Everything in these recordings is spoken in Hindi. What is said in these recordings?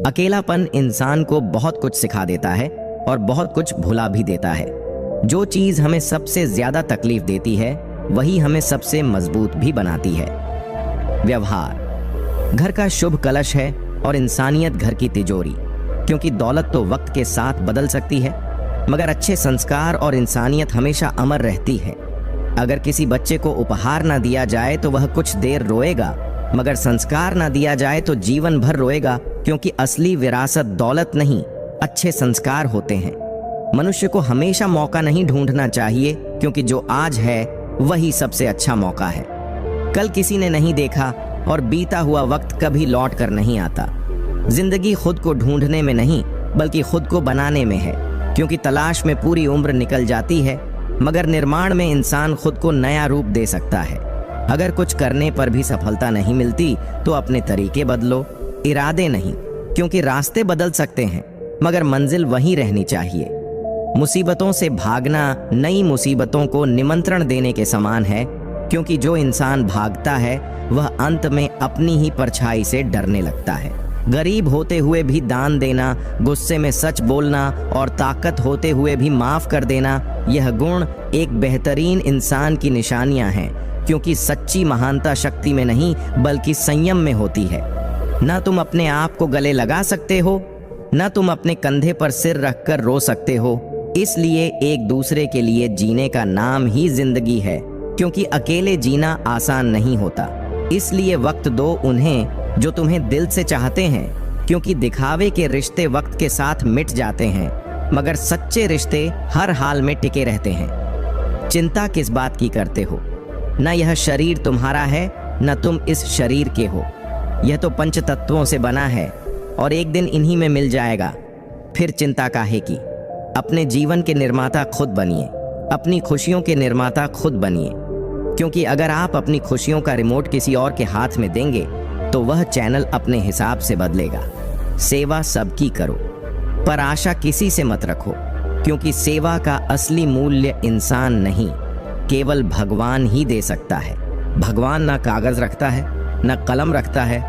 अकेलापन इंसान को बहुत कुछ सिखा देता है और बहुत कुछ भुला भी देता है। जो चीज हमें सबसे ज्यादा तकलीफ देती है वही हमें सबसे मजबूत भी बनाती है। व्यवहार घर का शुभ कलश है और इंसानियत घर की तिजोरी, क्योंकि दौलत तो वक्त के साथ बदल सकती है मगर अच्छे संस्कार और इंसानियत हमेशा अमर रहती है। अगर किसी बच्चे को उपहार ना दिया जाए तो वह कुछ देर रोएगा, मगर संस्कार ना दिया जाए तो जीवन भर रोएगा, क्योंकि असली विरासत दौलत नहीं अच्छे संस्कार होते हैं। मनुष्य को हमेशा मौका नहीं ढूंढना चाहिए, क्योंकि जो आज है वही सबसे अच्छा मौका है। कल किसी ने नहीं देखा और बीता हुआ वक्त कभी लौट कर नहीं आता। जिंदगी खुद को ढूंढने में नहीं बल्कि खुद को बनाने में है, क्योंकि तलाश में पूरी उम्र निकल जाती है मगर निर्माण में इंसान खुद को नया रूप दे सकता है। अगर कुछ करने पर भी सफलता नहीं मिलती तो अपने तरीके बदलो, इरादे नहीं, क्योंकि रास्ते बदल सकते हैं मगर मंजिल वहीं रहनी चाहिए। मुसीबतों से भागना नई मुसीबतों को निमंत्रण देने के समान है, क्योंकि जो इंसान भागता है वह अंत में अपनी ही परछाई से डरने लगता है। गरीब होते हुए भी दान देना, गुस्से में सच बोलना और ताकत होते हुए भी माफ कर देना, यह गुण एक बेहतरीन इंसान की निशानियां हैं, क्योंकि सच्ची महानता शक्ति में नहीं बल्कि संयम में होती है। ना तुम अपने आप को गले लगा सकते हो, ना तुम अपने कंधे पर सिर रखकर रो सकते हो। इसलिए एक दूसरे के लिए जीने का नाम ही जिंदगी है, क्योंकि अकेले जीना आसान नहीं होता। इसलिए वक्त दो उन्हें जो तुम्हें दिल से चाहते हैं, क्योंकि दिखावे के रिश्ते वक्त के साथ मिट जाते हैं मगर सच्चे रिश्ते हर हाल में टिके रहते हैं। चिंता किस बात की करते हो? न यह शरीर तुम्हारा है न तुम इस शरीर के हो। यह तो पंच तत्वों से बना है और एक दिन इन्हीं में मिल जाएगा। फिर चिंता काहे की? अपने जीवन के निर्माता खुद बनिए, अपनी खुशियों के निर्माता खुद बनिए, क्योंकि अगर आप अपनी खुशियों का रिमोट किसी और के हाथ में देंगे तो वह चैनल अपने हिसाब से बदलेगा। सेवा सबकी करो पर आशा किसी से मत रखो, क्योंकि सेवा का असली मूल्य इंसान नहीं केवल भगवान ही दे सकता है। भगवान ना कागज रखता है ना कलम रखता है,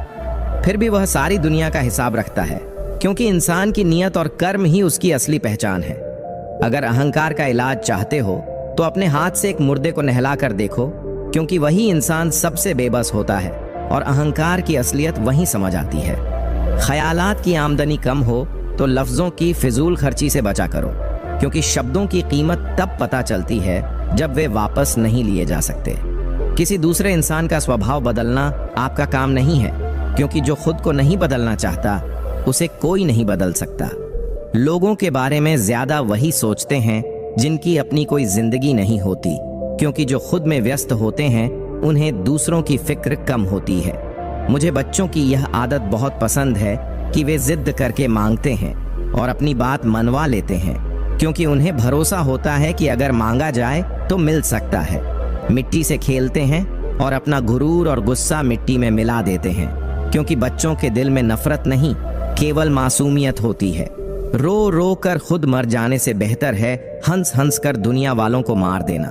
फिर भी वह सारी दुनिया का हिसाब रखता है, क्योंकि इंसान की नियत और कर्म ही उसकी असली पहचान है। अगर अहंकार का इलाज चाहते हो तो अपने हाथ से एक मुर्दे को नहला कर देखो, क्योंकि वही इंसान सबसे बेबस होता है और अहंकार की असलियत वहीं समझ आती है। ख्यालात की आमदनी कम हो तो लफ्जों की फिजूल खर्ची से बचा करो, क्योंकि शब्दों की कीमत तब पता चलती है जब वे वापस नहीं लिए जा सकते। किसी दूसरे इंसान का स्वभाव बदलना आपका काम नहीं है, क्योंकि जो खुद को नहीं बदलना चाहता उसे कोई नहीं बदल सकता। लोगों के बारे में ज्यादा वही सोचते हैं जिनकी अपनी कोई जिंदगी नहीं होती, क्योंकि जो खुद में व्यस्त होते हैं उन्हें दूसरों की फिक्र कम होती है। मुझे बच्चों की यह आदत बहुत पसंद है कि वे जिद करके मांगते हैं और अपनी बात मनवा लेते हैं, क्योंकि उन्हें भरोसा होता है कि अगर मांगा जाए तो मिल सकता है। मिट्टी से खेलते हैं और अपना गुरूर और गुस्सा मिट्टी में मिला देते हैं, क्योंकि बच्चों के दिल में नफरत नहीं केवल मासूमियत होती है। रो रो कर खुद मर जाने से बेहतर है हंस हंस कर दुनिया वालों को मार देना,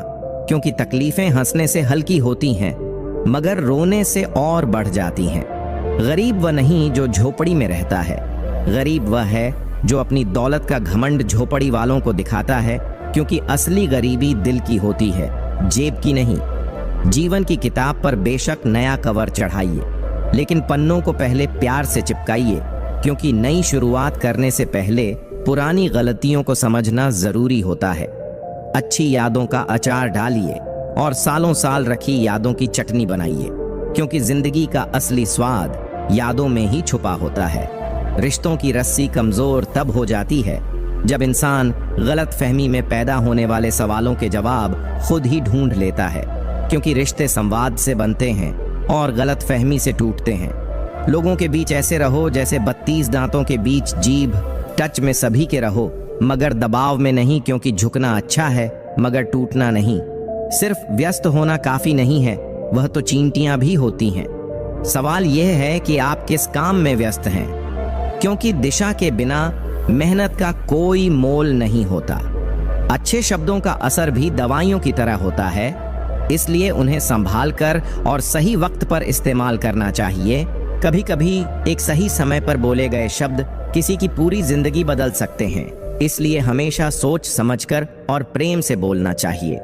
क्योंकि तकलीफें हंसने से हल्की होती हैं मगर रोने से और बढ़ जाती हैं। गरीब वह नहीं जो झोपड़ी में रहता है, गरीब वह है जो अपनी दौलत का घमंड झोपड़ी वालों को दिखाता है, क्योंकि असली गरीबी दिल की होती है, जेब की नहीं। जीवन की किताब पर बेशक नया कवर चढ़ाइए, लेकिन पन्नों को पहले प्यार से चिपकाइए, क्योंकि नई शुरुआत करने से पहले पुरानी गलतियों को समझना जरूरी होता है। अच्छी यादों का अचार डालिए और सालों साल रखी यादों की चटनी बनाइए, क्योंकि जिंदगी का असली स्वाद यादों में ही छुपा होता है। रिश्तों की रस्सी कमजोर तब हो जाती है जब इंसान गलत फहमी में पैदा होने वाले सवालों के जवाब खुद ही ढूंढ लेता है, क्योंकि रिश्ते संवाद से बनते हैं और गलत फहमी से टूटते हैं। लोगों के बीच ऐसे रहो जैसे 32 दांतों के बीच जीभ, टच में सभी के रहो मगर दबाव में नहीं, क्योंकि झुकना अच्छा है मगर टूटना नहीं। सिर्फ व्यस्त होना काफी नहीं है, वह तो चींटियां भी होती हैं। सवाल यह है कि आप किस काम में व्यस्त हैं, क्योंकि दिशा के बिना मेहनत का कोई मोल नहीं होता। अच्छे शब्दों का असर भी दवाइयों की तरह होता है, इसलिए उन्हें संभाल कर और सही वक्त पर इस्तेमाल करना चाहिए, कभी कभी एक सही समय पर बोले गए शब्द किसी की पूरी जिंदगी बदल सकते हैं, इसलिए हमेशा सोच समझकर और प्रेम से बोलना चाहिए।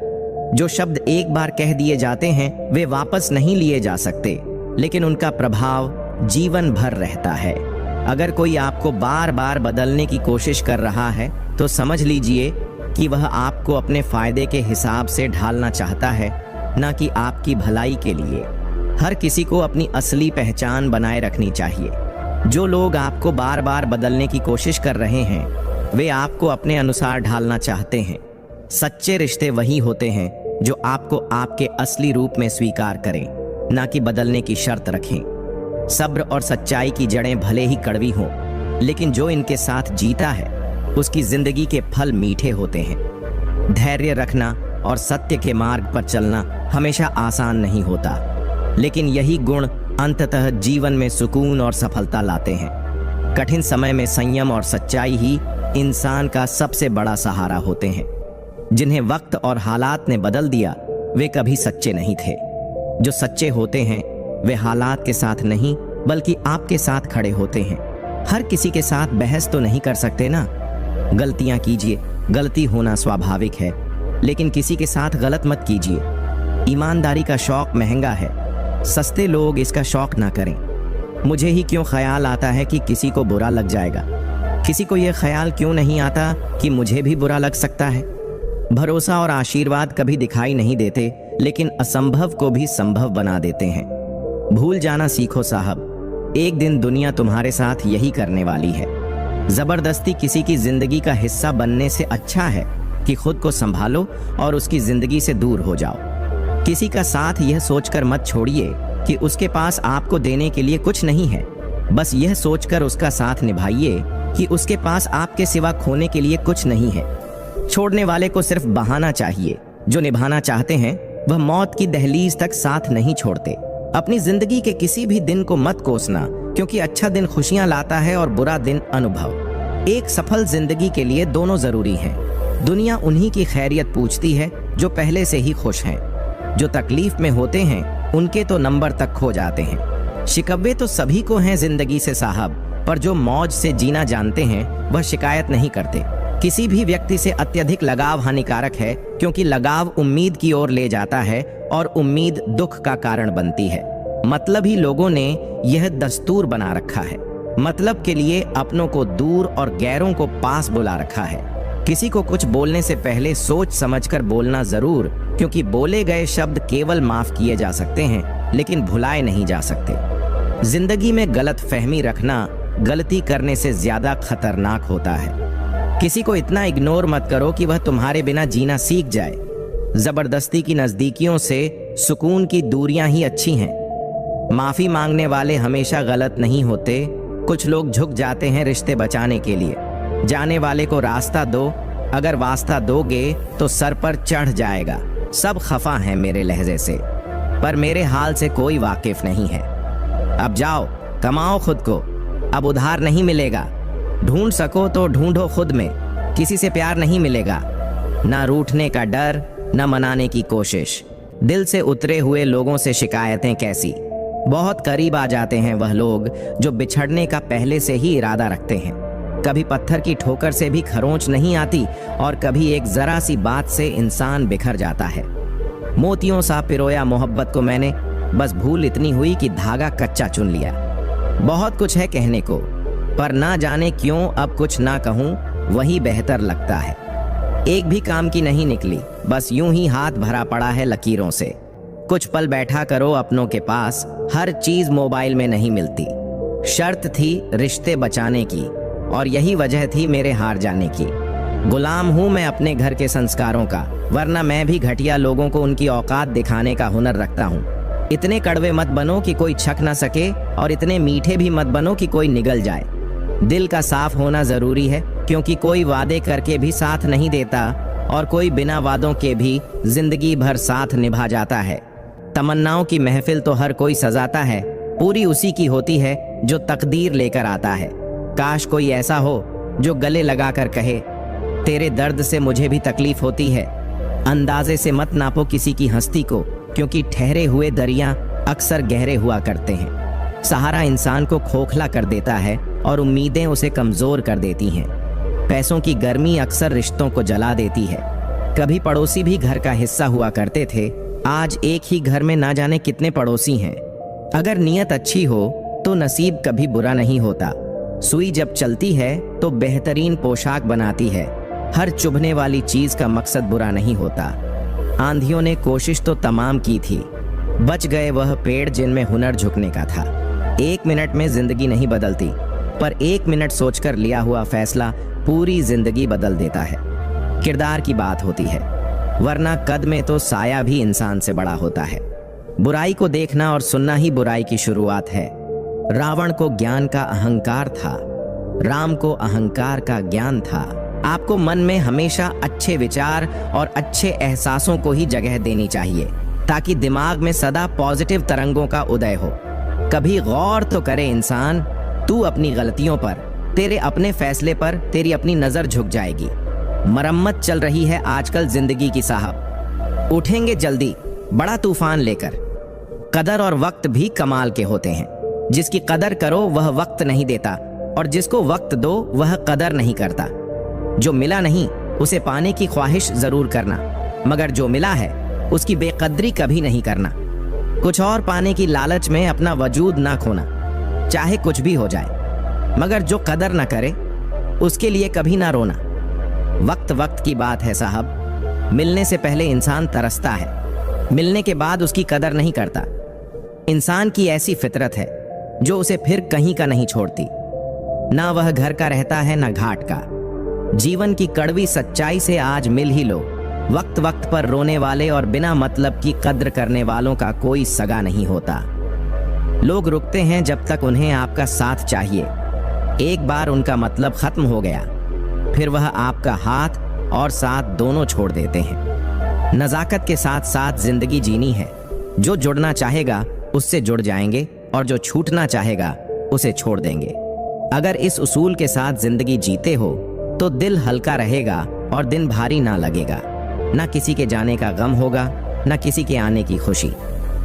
जो शब्द एक बार कह दिए जाते हैं वे वापस नहीं लिए जा सकते, लेकिन उनका प्रभाव जीवन भर रहता है। अगर कोई आपको बार बार बदलने की कोशिश कर रहा है तो समझ लीजिए कि वह आपको अपने फायदे के हिसाब से ढालना चाहता है, ना कि आपकी भलाई के लिए। हर किसी को अपनी असली पहचान बनाए रखनी चाहिए। जो लोग आपको बार बार बदलने की कोशिश कर रहे हैं वे आपको अपने अनुसार ढालना चाहते हैं। सच्चे रिश्ते वही होते हैं जो आपको आपके असली रूप में स्वीकार करें, ना कि बदलने की शर्त रखें। सब्र और सच्चाई की जड़ें भले ही कड़वी हों, लेकिन जो इनके साथ जीता है उसकी जिंदगी के फल मीठे होते हैं। धैर्य रखना और सत्य के मार्ग पर चलना हमेशा आसान नहीं होता, लेकिन यही गुण अंततः जीवन में सुकून और सफलता लाते हैं। कठिन समय में संयम और सच्चाई ही इंसान का सबसे बड़ा सहारा होते हैं। जिन्हें वक्त और हालात ने बदल दिया वे कभी सच्चे नहीं थे। जो सच्चे होते हैं वे हालात के साथ नहीं बल्कि आपके साथ खड़े होते हैं। हर किसी के साथ बहस तो नहीं कर सकते ना। गलतियां कीजिए, गलती होना स्वाभाविक है, लेकिन किसी के साथ गलत मत कीजिए। ईमानदारी का शौक महंगा है, सस्ते लोग इसका शौक ना करें। मुझे ही क्यों ख्याल आता है कि किसी को बुरा लग जाएगा, किसी को यह ख्याल क्यों नहीं आता कि मुझे भी बुरा लग सकता है। भरोसा और आशीर्वाद कभी दिखाई नहीं देते, लेकिन असंभव को भी संभव बना देते हैं। भूल जाना सीखो साहब, एक दिन दुनिया तुम्हारे साथ यही करने वाली है। जबरदस्ती किसी की जिंदगी का हिस्सा बनने से अच्छा है कि खुद को संभालो और उसकी जिंदगी से दूर हो जाओ। किसी का साथ यह सोचकर मत छोड़िए कि उसके पास आपको देने के लिए कुछ नहीं है। बस यह सोचकर उसका साथ निभाइए कि उसके पास आपके सिवा खोने के लिए कुछ नहीं है। छोड़ने वाले को सिर्फ बहाना चाहिए, जो निभाना चाहते हैं वह मौत की दहलीज तक साथ नहीं छोड़ते। अपनी जिंदगी के किसी भी दिन को मत कोसना, क्योंकि अच्छा दिन खुशियां लाता है और बुरा दिन अनुभव। एक सफल जिंदगी के लिए दोनों जरूरी हैं। दुनिया उन्हीं की खैरियत पूछती है जो पहले से ही खुश हैं। जो तकलीफ में होते हैं उनके तो नंबर तक खो जाते हैं। शिकवे तो सभी को हैं जिंदगी से साहब, पर जो मौज से जीना जानते हैं वह शिकायत नहीं करते। किसी भी व्यक्ति से अत्यधिक लगाव हानिकारक है, क्योंकि लगाव उम्मीद की ओर ले जाता है और उम्मीद दुख का कारण बनती है। मतलब ही लोगों ने यह दस्तूर बना रखा है। मतलब के लिए अपनों को दूर और गैरों को पास बुला रखा है। किसी को कुछ बोलने से पहले सोच समझकर बोलना जरूर, क्योंकि बोले गए शब्द केवल माफ किए जा सकते हैं, लेकिन भुलाए नहीं जा सकते। जिंदगी में गलत फहमी रखना गलती करने से ज्यादा खतरनाक होता है। किसी को इतना इग्नोर मत करो कि वह तुम्हारे बिना जीना सीख जाए। जबरदस्ती की नजदीकियों से सुकून की दूरियां ही अच्छी हैं। माफी मांगने वाले हमेशा गलत नहीं होते। कुछ लोग झुक जाते हैं रिश्ते बचाने के लिए। जाने वाले को रास्ता दो, अगर वास्ता दोगे तो सर पर चढ़ जाएगा। सब खफा हैं मेरे लहजे से, पर मेरे हाल से कोई वाकिफ नहीं है। अब जाओ, कमाओ खुद को, अब उधार नहीं मिलेगा। ढूंढ सको तो ढूंढो खुद में, किसी से प्यार नहीं मिलेगा। ना रूठने का डर, न मनाने की कोशिश। दिल से उतरे हुए लोगों से शिकायतें कैसी। बहुत करीब आ जाते हैं वह लोग जो बिछड़ने का पहले से ही इरादा रखते हैं। कभी पत्थर की ठोकर से भी खरोंच नहीं आती, और कभी एक जरा सी बात से इंसान बिखर जाता है। मोतियों सा पिरोया मोहब्बत को मैंने, बस भूल इतनी हुई कि धागा कच्चा चुन लिया। बहुत कुछ है कहने को, पर ना जाने क्यों अब कुछ ना कहूं वही बेहतर लगता है। एक भी काम की नहीं निकली, बस यूं ही हाथ भरा पड़ा है लकीरों से। कुछ पल बैठा करो अपनों के पास, हर चीज मोबाइल में नहीं मिलती। शर्त थी रिश्ते बचाने की, और यही वजह थी मेरे हार जाने की। गुलाम हूं मैं अपने घर के संस्कारों का, वरना मैं भी घटिया लोगों को उनकी औकात दिखाने का हुनर रखता हूं। इतने कड़वे मत बनो कि कोई छक ना सके, और इतने मीठे भी मत बनो कि कोई निगल जाए। दिल का साफ होना जरूरी है, क्योंकि कोई वादे करके भी साथ नहीं देता, और कोई बिना वादों के भी जिंदगी भर साथ निभा जाता है। तमन्नाओं की महफिल तो हर कोई सजाता है, पूरी उसी की होती है जो तकदीर लेकर आता है। काश कोई ऐसा हो जो गले लगाकर कहे, तेरे दर्द से मुझे भी तकलीफ होती है। अंदाजे से मत नापो किसी की हस्ती को, क्योंकि ठहरे हुए दरिया अक्सर गहरे हुआ करते हैं। सहारा इंसान को खोखला कर देता है और उम्मीदें उसे कमजोर कर देती हैं। पैसों की गर्मी अक्सर रिश्तों को जला देती है। कभी पड़ोसी भी घर का हिस्सा हुआ करते थे, आज एक ही घर में ना जाने कितने पड़ोसी हैं। अगर नीयत अच्छी हो तो नसीब कभी बुरा नहीं होता। सुई जब चलती है तो बेहतरीन पोशाक बनाती है। हर चुभने वाली चीज का मकसद बुरा नहीं होता। आंधियों ने कोशिश तो तमाम की थी, बच गए वह पेड़ जिनमें हुनर झुकने का था। 1 मिनट में जिंदगी नहीं बदलती, पर 1 मिनट सोचकर लिया हुआ फैसला पूरी जिंदगी बदल देता है। किरदार की बात होती है, वरना कद में तो साया भी इंसान से बड़ा होता है। बुराई को देखना और सुनना ही बुराई की शुरुआत है। रावण को ज्ञान का अहंकार था, राम को अहंकार का ज्ञान था। आपको मन में हमेशा अच्छे विचार और अच्छे एहसासों को ही जगह देनी चाहिए, ताकि दिमाग में सदा पॉजिटिव तरंगों का उदय हो। कभी गौर तो करे इंसान, तू अपनी गलतियों पर, तेरे अपने फैसले पर तेरी अपनी नजर झुक जाएगी। मरम्मत चल रही है आजकल जिंदगी की साहब, उठेंगे जल्दी बड़ा तूफान लेकर। कदर और वक्त भी कमाल के होते हैं। जिसकी कदर करो वह वक्त नहीं देता, और जिसको वक्त दो वह कदर नहीं करता। जो मिला नहीं उसे पाने की ख्वाहिश जरूर करना, मगर जो मिला है उसकी बेकदरी कभी नहीं करना। कुछ और पाने की लालच में अपना वजूद ना खोना, चाहे कुछ भी हो जाए। मगर जो कदर ना करे उसके लिए कभी ना रोना। वक्त वक्त की बात है साहब, मिलने से पहले इंसान तरसता है, मिलने के बाद उसकी कदर नहीं करता। इंसान की ऐसी फितरत है जो उसे फिर कहीं का नहीं छोड़ती। ना वह घर का रहता है ना घाट का। जीवन की कड़वी सच्चाई से आज मिल ही लो। वक्त वक्त पर रोने वाले और बिना मतलब की कद्र करने वालों का कोई सगा नहीं होता। लोग रुकते हैं जब तक उन्हें आपका साथ चाहिए। एक बार उनका मतलब खत्म हो गया, फिर वह आपका हाथ और साथ दोनों छोड़ देते हैं। नजाकत के साथ साथ जिंदगी जीनी है। जो जुड़ना चाहेगा उससे जुड़ जाएंगे, और जो छूटना चाहेगा उसे छोड़ देंगे। अगर इस उसूल के साथ जिंदगी जीते हो तो दिल हल्का रहेगा और दिन भारी ना लगेगा। ना किसी के जाने का गम होगा, ना किसी के आने की खुशी।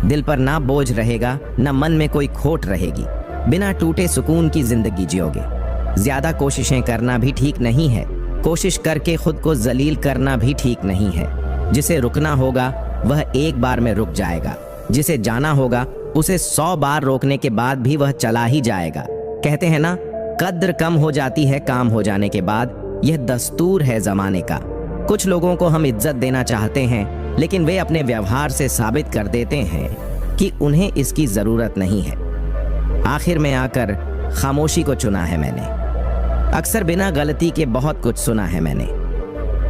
दिल पर ना बोझ रहेगा, ना मन में कोई खोट रहेगी। बिना टूटे सुकून की जिंदगी जियोगे। ज्यादा कोशिशें करना भी ठीक नहीं है, कोशिश करके खुद को जलील करना भी ठीक नहीं है। जिसे रुकना होगा वह एक बार में रुक जाएगा, जिसे जाना होगा उसे 100 बार रोकने के बाद भी वह चला ही जाएगा। कहते हैं ना, कद्र कम हो जाती है काम हो जाने के बाद। यह दस्तूर है जमाने का। कुछ लोगों को हम इज्जत देना चाहते हैं, लेकिन वे अपने व्यवहार से साबित कर देते हैं कि उन्हें इसकी जरूरत नहीं है। आखिर में आकर खामोशी को चुना है मैंने। अक्सर बिना गलती के बहुत कुछ सुना है मैंने।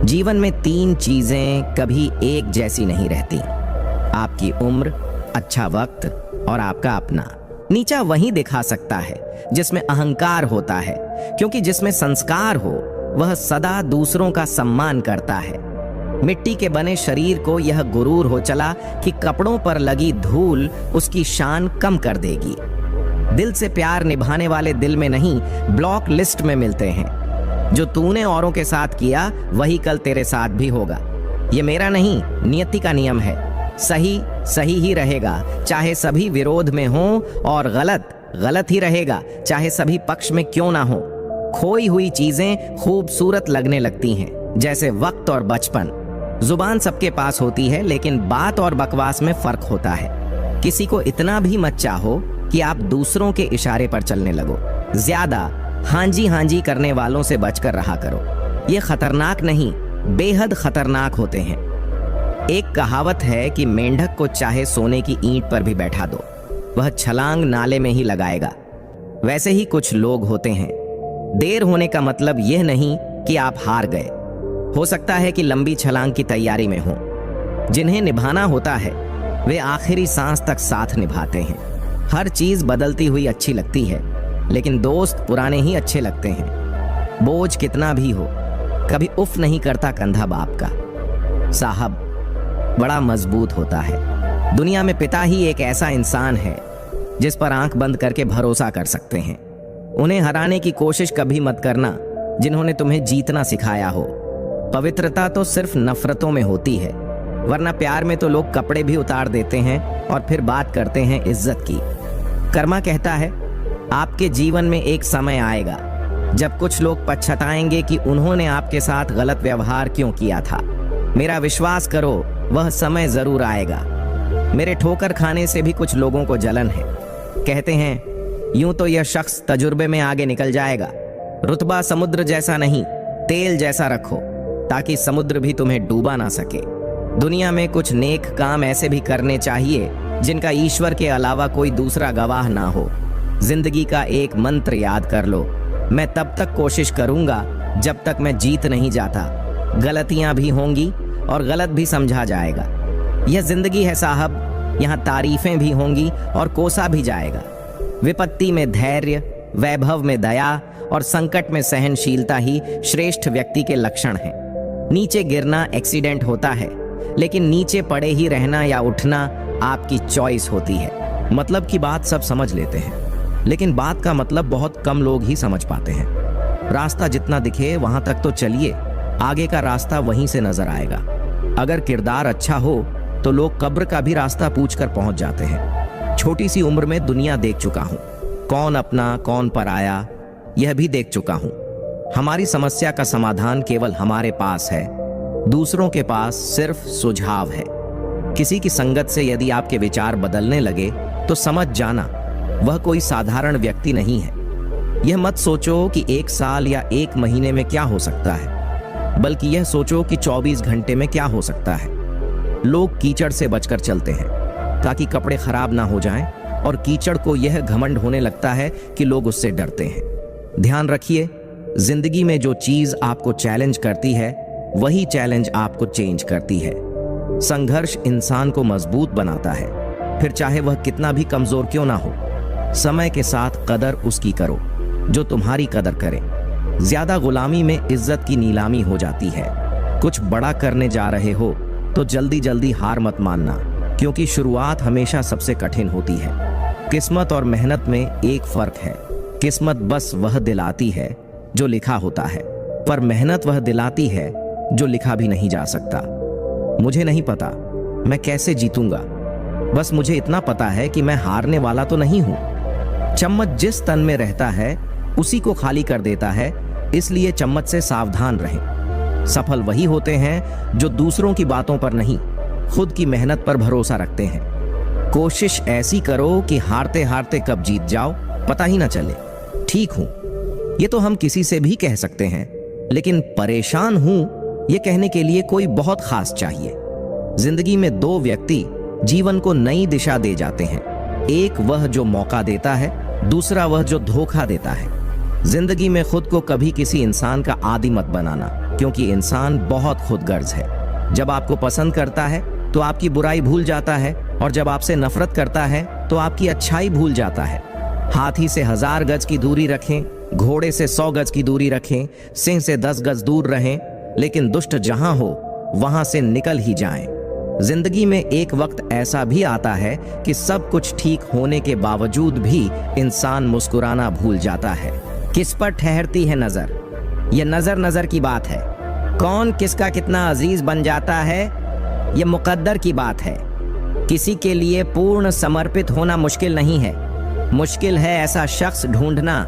जीवन में 3 चीजें कभी एक जैसी नहीं रहती, आपकी उम्र, अच्छा वक्त और आपका अपना। नीचा वही दिखा सकता है जिसमें अहंकार होता है, क्योंकि जिसमें संस्कार हो वह सदा दूसरों का सम्मान करता है। मिट्टी के बने शरीर को यह गुरूर हो चला कि कपड़ों पर लगी धूल उसकी शान कम कर देगी। दिल से प्यार निभाने वाले दिल में नहीं, ब्लॉक लिस्ट में मिलते हैं। जो तूने औरों के साथ किया वही कल तेरे साथ भी होगा। ये मेरा नहीं, नियति का नियम है। सही सही ही रहेगा, चाहे सभी विरोध में हो, और गलत गलत ही रहेगा, चाहे सभी पक्ष में क्यों ना हो। खोई हुई चीजें खूबसूरत लगने लगती हैं, जैसे वक्त और बचपन। जुबान सबके पास होती है, लेकिन बात और बकवास में फर्क होता है। किसी को इतना भी मत चाहो कि आप दूसरों के इशारे पर चलने लगो। ज्यादा हांजी हांजी करने वालों से बचकर रहा करो। ये खतरनाक नहीं, बेहद खतरनाक होते हैं। एक कहावत है कि मेंढक को चाहे सोने की ईंट पर भी बैठा दो, वह छलांग नाले में ही लगाएगा। वैसे ही कुछ लोग होते हैं। देर होने का मतलब यह नहीं कि आप हार गए। हो सकता है कि लंबी छलांग की तैयारी में हो। जिन्हें निभाना होता है वे आखिरी सांस तक साथ निभाते हैं। हर चीज बदलती हुई अच्छी लगती है, लेकिन दोस्त पुराने ही अच्छे लगते हैं। बोझ कितना भी हो, कभी उफ नहीं करता कंधा बाप का। साहब बड़ा मजबूत होता है। दुनिया में पिता ही एक ऐसा इंसान है जिस पर आंख बंद करके भरोसा कर सकते हैं। उन्हें हराने की कोशिश कभी मत करना जिन्होंने तुम्हें जीतना सिखाया हो। पवित्रता तो सिर्फ नफरतों में होती है, वरना प्यार में तो लोग कपड़े भी उतार देते हैं और फिर बात करते हैं इज्जत की। कर्मा कहता है, आपके जीवन में एक समय आएगा जब कुछ लोग पछताएंगे कि उन्होंने आपके साथ गलत व्यवहार क्यों किया था। मेरा विश्वास करो, वह समय जरूर आएगा। मेरे ठोकर खाने से भी कुछ लोगों को जलन है। कहते हैं यूं तो यह शख्स तजुर्बे में आगे निकल जाएगा। रुतबा समुद्र जैसा नहीं, तेल जैसा रखो ताकि समुद्र भी तुम्हें डूबा ना सके। दुनिया में कुछ नेक काम ऐसे भी करने चाहिए जिनका ईश्वर के अलावा कोई दूसरा गवाह ना हो। जिंदगी का एक मंत्र याद कर लो, मैं तब तक कोशिश करूंगा जब तक मैं जीत नहीं जाता। गलतियां भी होंगी और गलत भी समझा जाएगा। यह जिंदगी है साहब, यहाँ तारीफें भी होंगी और कोसा भी जाएगा। विपत्ति में धैर्य, वैभव में दया और संकट में सहनशीलता ही श्रेष्ठ व्यक्ति के लक्षण हैं। नीचे गिरना एक्सीडेंट होता है, लेकिन नीचे पड़े ही रहना या उठना आपकी चॉइस होती है। मतलब की बात सब समझ लेते हैं, लेकिन बात का मतलब बहुत कम लोग ही समझ पाते हैं। रास्ता जितना दिखे वहां तक तो चलिए, आगे का रास्ता वहीं से नजर आएगा। अगर किरदार अच्छा हो तो लोग कब्र का भी रास्ता पूछकर पहुंच जाते हैं। छोटी सी उम्र में दुनिया देख चुका हूं, कौन अपना कौन पराया यह भी देख चुका हूं। हमारी समस्या का समाधान केवल हमारे पास है, दूसरों के पास सिर्फ सुझाव है। किसी की संगत से यदि आपके विचार बदलने लगे तो समझ जाना वह कोई साधारण व्यक्ति नहीं है। यह मत सोचो कि 1 साल या 1 महीने में क्या हो सकता है, बल्कि यह सोचो कि 24 घंटे में क्या हो सकता है। लोग कीचड़ से बचकर चलते हैं ताकि कपड़े खराब ना हो जाएं, और कीचड़ को यह घमंड होने लगता है कि लोग उससे डरते हैं। ध्यान रखिए, जिंदगी में जो चीज आपको चैलेंज करती है वही चैलेंज आपको चेंज करती है। संघर्ष इंसान को मजबूत बनाता है, फिर चाहे वह कितना भी कमजोर क्यों ना हो। समय के साथ कदर उसकी करो जो तुम्हारी कदर करे। ज्यादा गुलामी में इज्जत की नीलामी हो जाती है। कुछ बड़ा करने जा रहे हो तो जल्दी जल्दी हार मत मानना, क्योंकि शुरुआत हमेशा सबसे कठिन होती है। किस्मत और मेहनत में एक फर्क है। किस्मत बस वह दिलाती है जो लिखा होता है, पर मेहनत वह दिलाती है जो लिखा भी नहीं जा सकता। मुझे नहीं पता मैं कैसे जीतूंगा, बस मुझे इतना पता है कि मैं हारने वाला तो नहीं हूं। चम्मच जिस तन में रहता है उसी को खाली कर देता है, इसलिए चम्मच से सावधान रहें। सफल वही होते हैं जो दूसरों की बातों पर नहीं, खुद की मेहनत पर भरोसा रखते हैं। कोशिश ऐसी करो कि हारते हारते कब जीत जाओ पता ही ना चले। ठीक हूं ये तो हम किसी से भी कह सकते हैं, लेकिन परेशान हूं ये कहने के लिए कोई बहुत खास चाहिए। जिंदगी में 2 व्यक्ति जीवन को नई दिशा दे जाते हैं, एक वह जो मौका देता है, दूसरा वह जो धोखा देता है। जिंदगी में खुद को कभी किसी इंसान का आदी मत बनाना, क्योंकि इंसान बहुत खुदगर्ज है। जब आपको पसंद करता है तो आपकी बुराई भूल जाता है, और जब आपसे नफरत करता है तो आपकी अच्छाई भूल जाता है। हाथी से 1000 गज की दूरी रखें, घोड़े से 100 गज की दूरी रखें, सिंह से 10 गज दूर रहें, लेकिन दुष्ट जहां हो वहां से निकल ही जाएं। जिंदगी में एक वक्त ऐसा भी आता है कि सब कुछ ठीक होने के बावजूद भी इंसान मुस्कुराना भूल जाता है। किस पर ठहरती है नजर, यह नजर नजर की बात है। कौन किसका कितना अजीज बन जाता है यह मुकद्दर की बात है। किसी के लिए पूर्ण समर्पित होना मुश्किल नहीं है, मुश्किल है ऐसा शख्स ढूंढना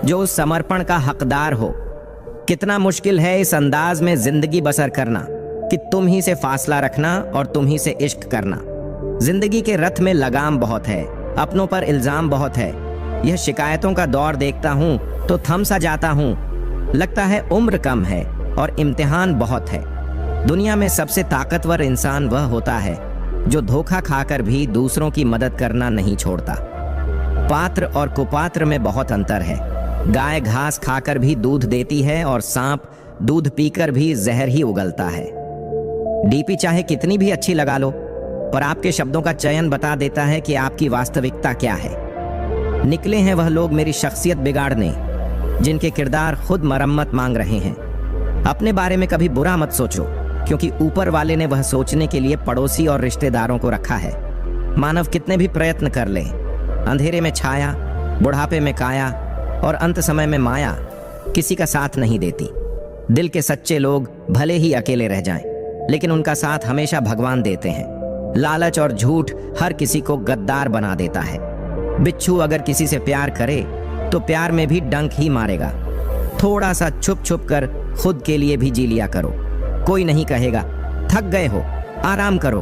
जो उस समर्पण का हकदार हो। कितना मुश्किल है इस अंदाज में जिंदगी बसर करना कि तुम ही से फासला रखना और तुम ही से इश्क करना। जिंदगी के रथ में लगाम बहुत है, अपनों पर इल्जाम बहुत है। यह शिकायतों का दौर देखता हूँ तो थम सा जाता हूँ। लगता है उम्र कम है और इम्तिहान बहुत है। दुनिया में सबसे ताकतवर इंसान वह होता है जो धोखा खाकर भी दूसरों की मदद करना नहीं छोड़ता। पात्र और कुपात्र में बहुत अंतर है। गाय घास खाकर भी दूध देती है और सांप दूध पीकर भी जहर ही उगलता है। डीपी चाहे कितनी भी अच्छी लगा लो, पर आपके शब्दों का चयन बता देता है कि आपकी वास्तविकता क्या है। निकले हैं वह लोग मेरी शख्सियत बिगाड़ने जिनके किरदार खुद मरम्मत मांग रहे हैं। अपने बारे में कभी बुरा मत सोचो, क्योंकि ऊपर वाले ने वह सोचने के लिए पड़ोसी और रिश्तेदारों को रखा है। मानव कितने भी प्रयत्न कर ले, अंधेरे में छाया, बुढ़ापे में काया और अंत समय में माया किसी का साथ नहीं देती। दिल के सच्चे लोग भले ही अकेले रह जाएं, लेकिन उनका साथ हमेशा भगवान देते हैं। लालच और झूठ हर किसी को गद्दार बना देता है। बिच्छू अगर किसी से प्यार करे तो प्यार में भी डंक ही मारेगा। थोड़ा सा छुप छुप कर खुद के लिए भी जी लिया करो। कोई नहीं कहेगा थक गए हो, आराम करो।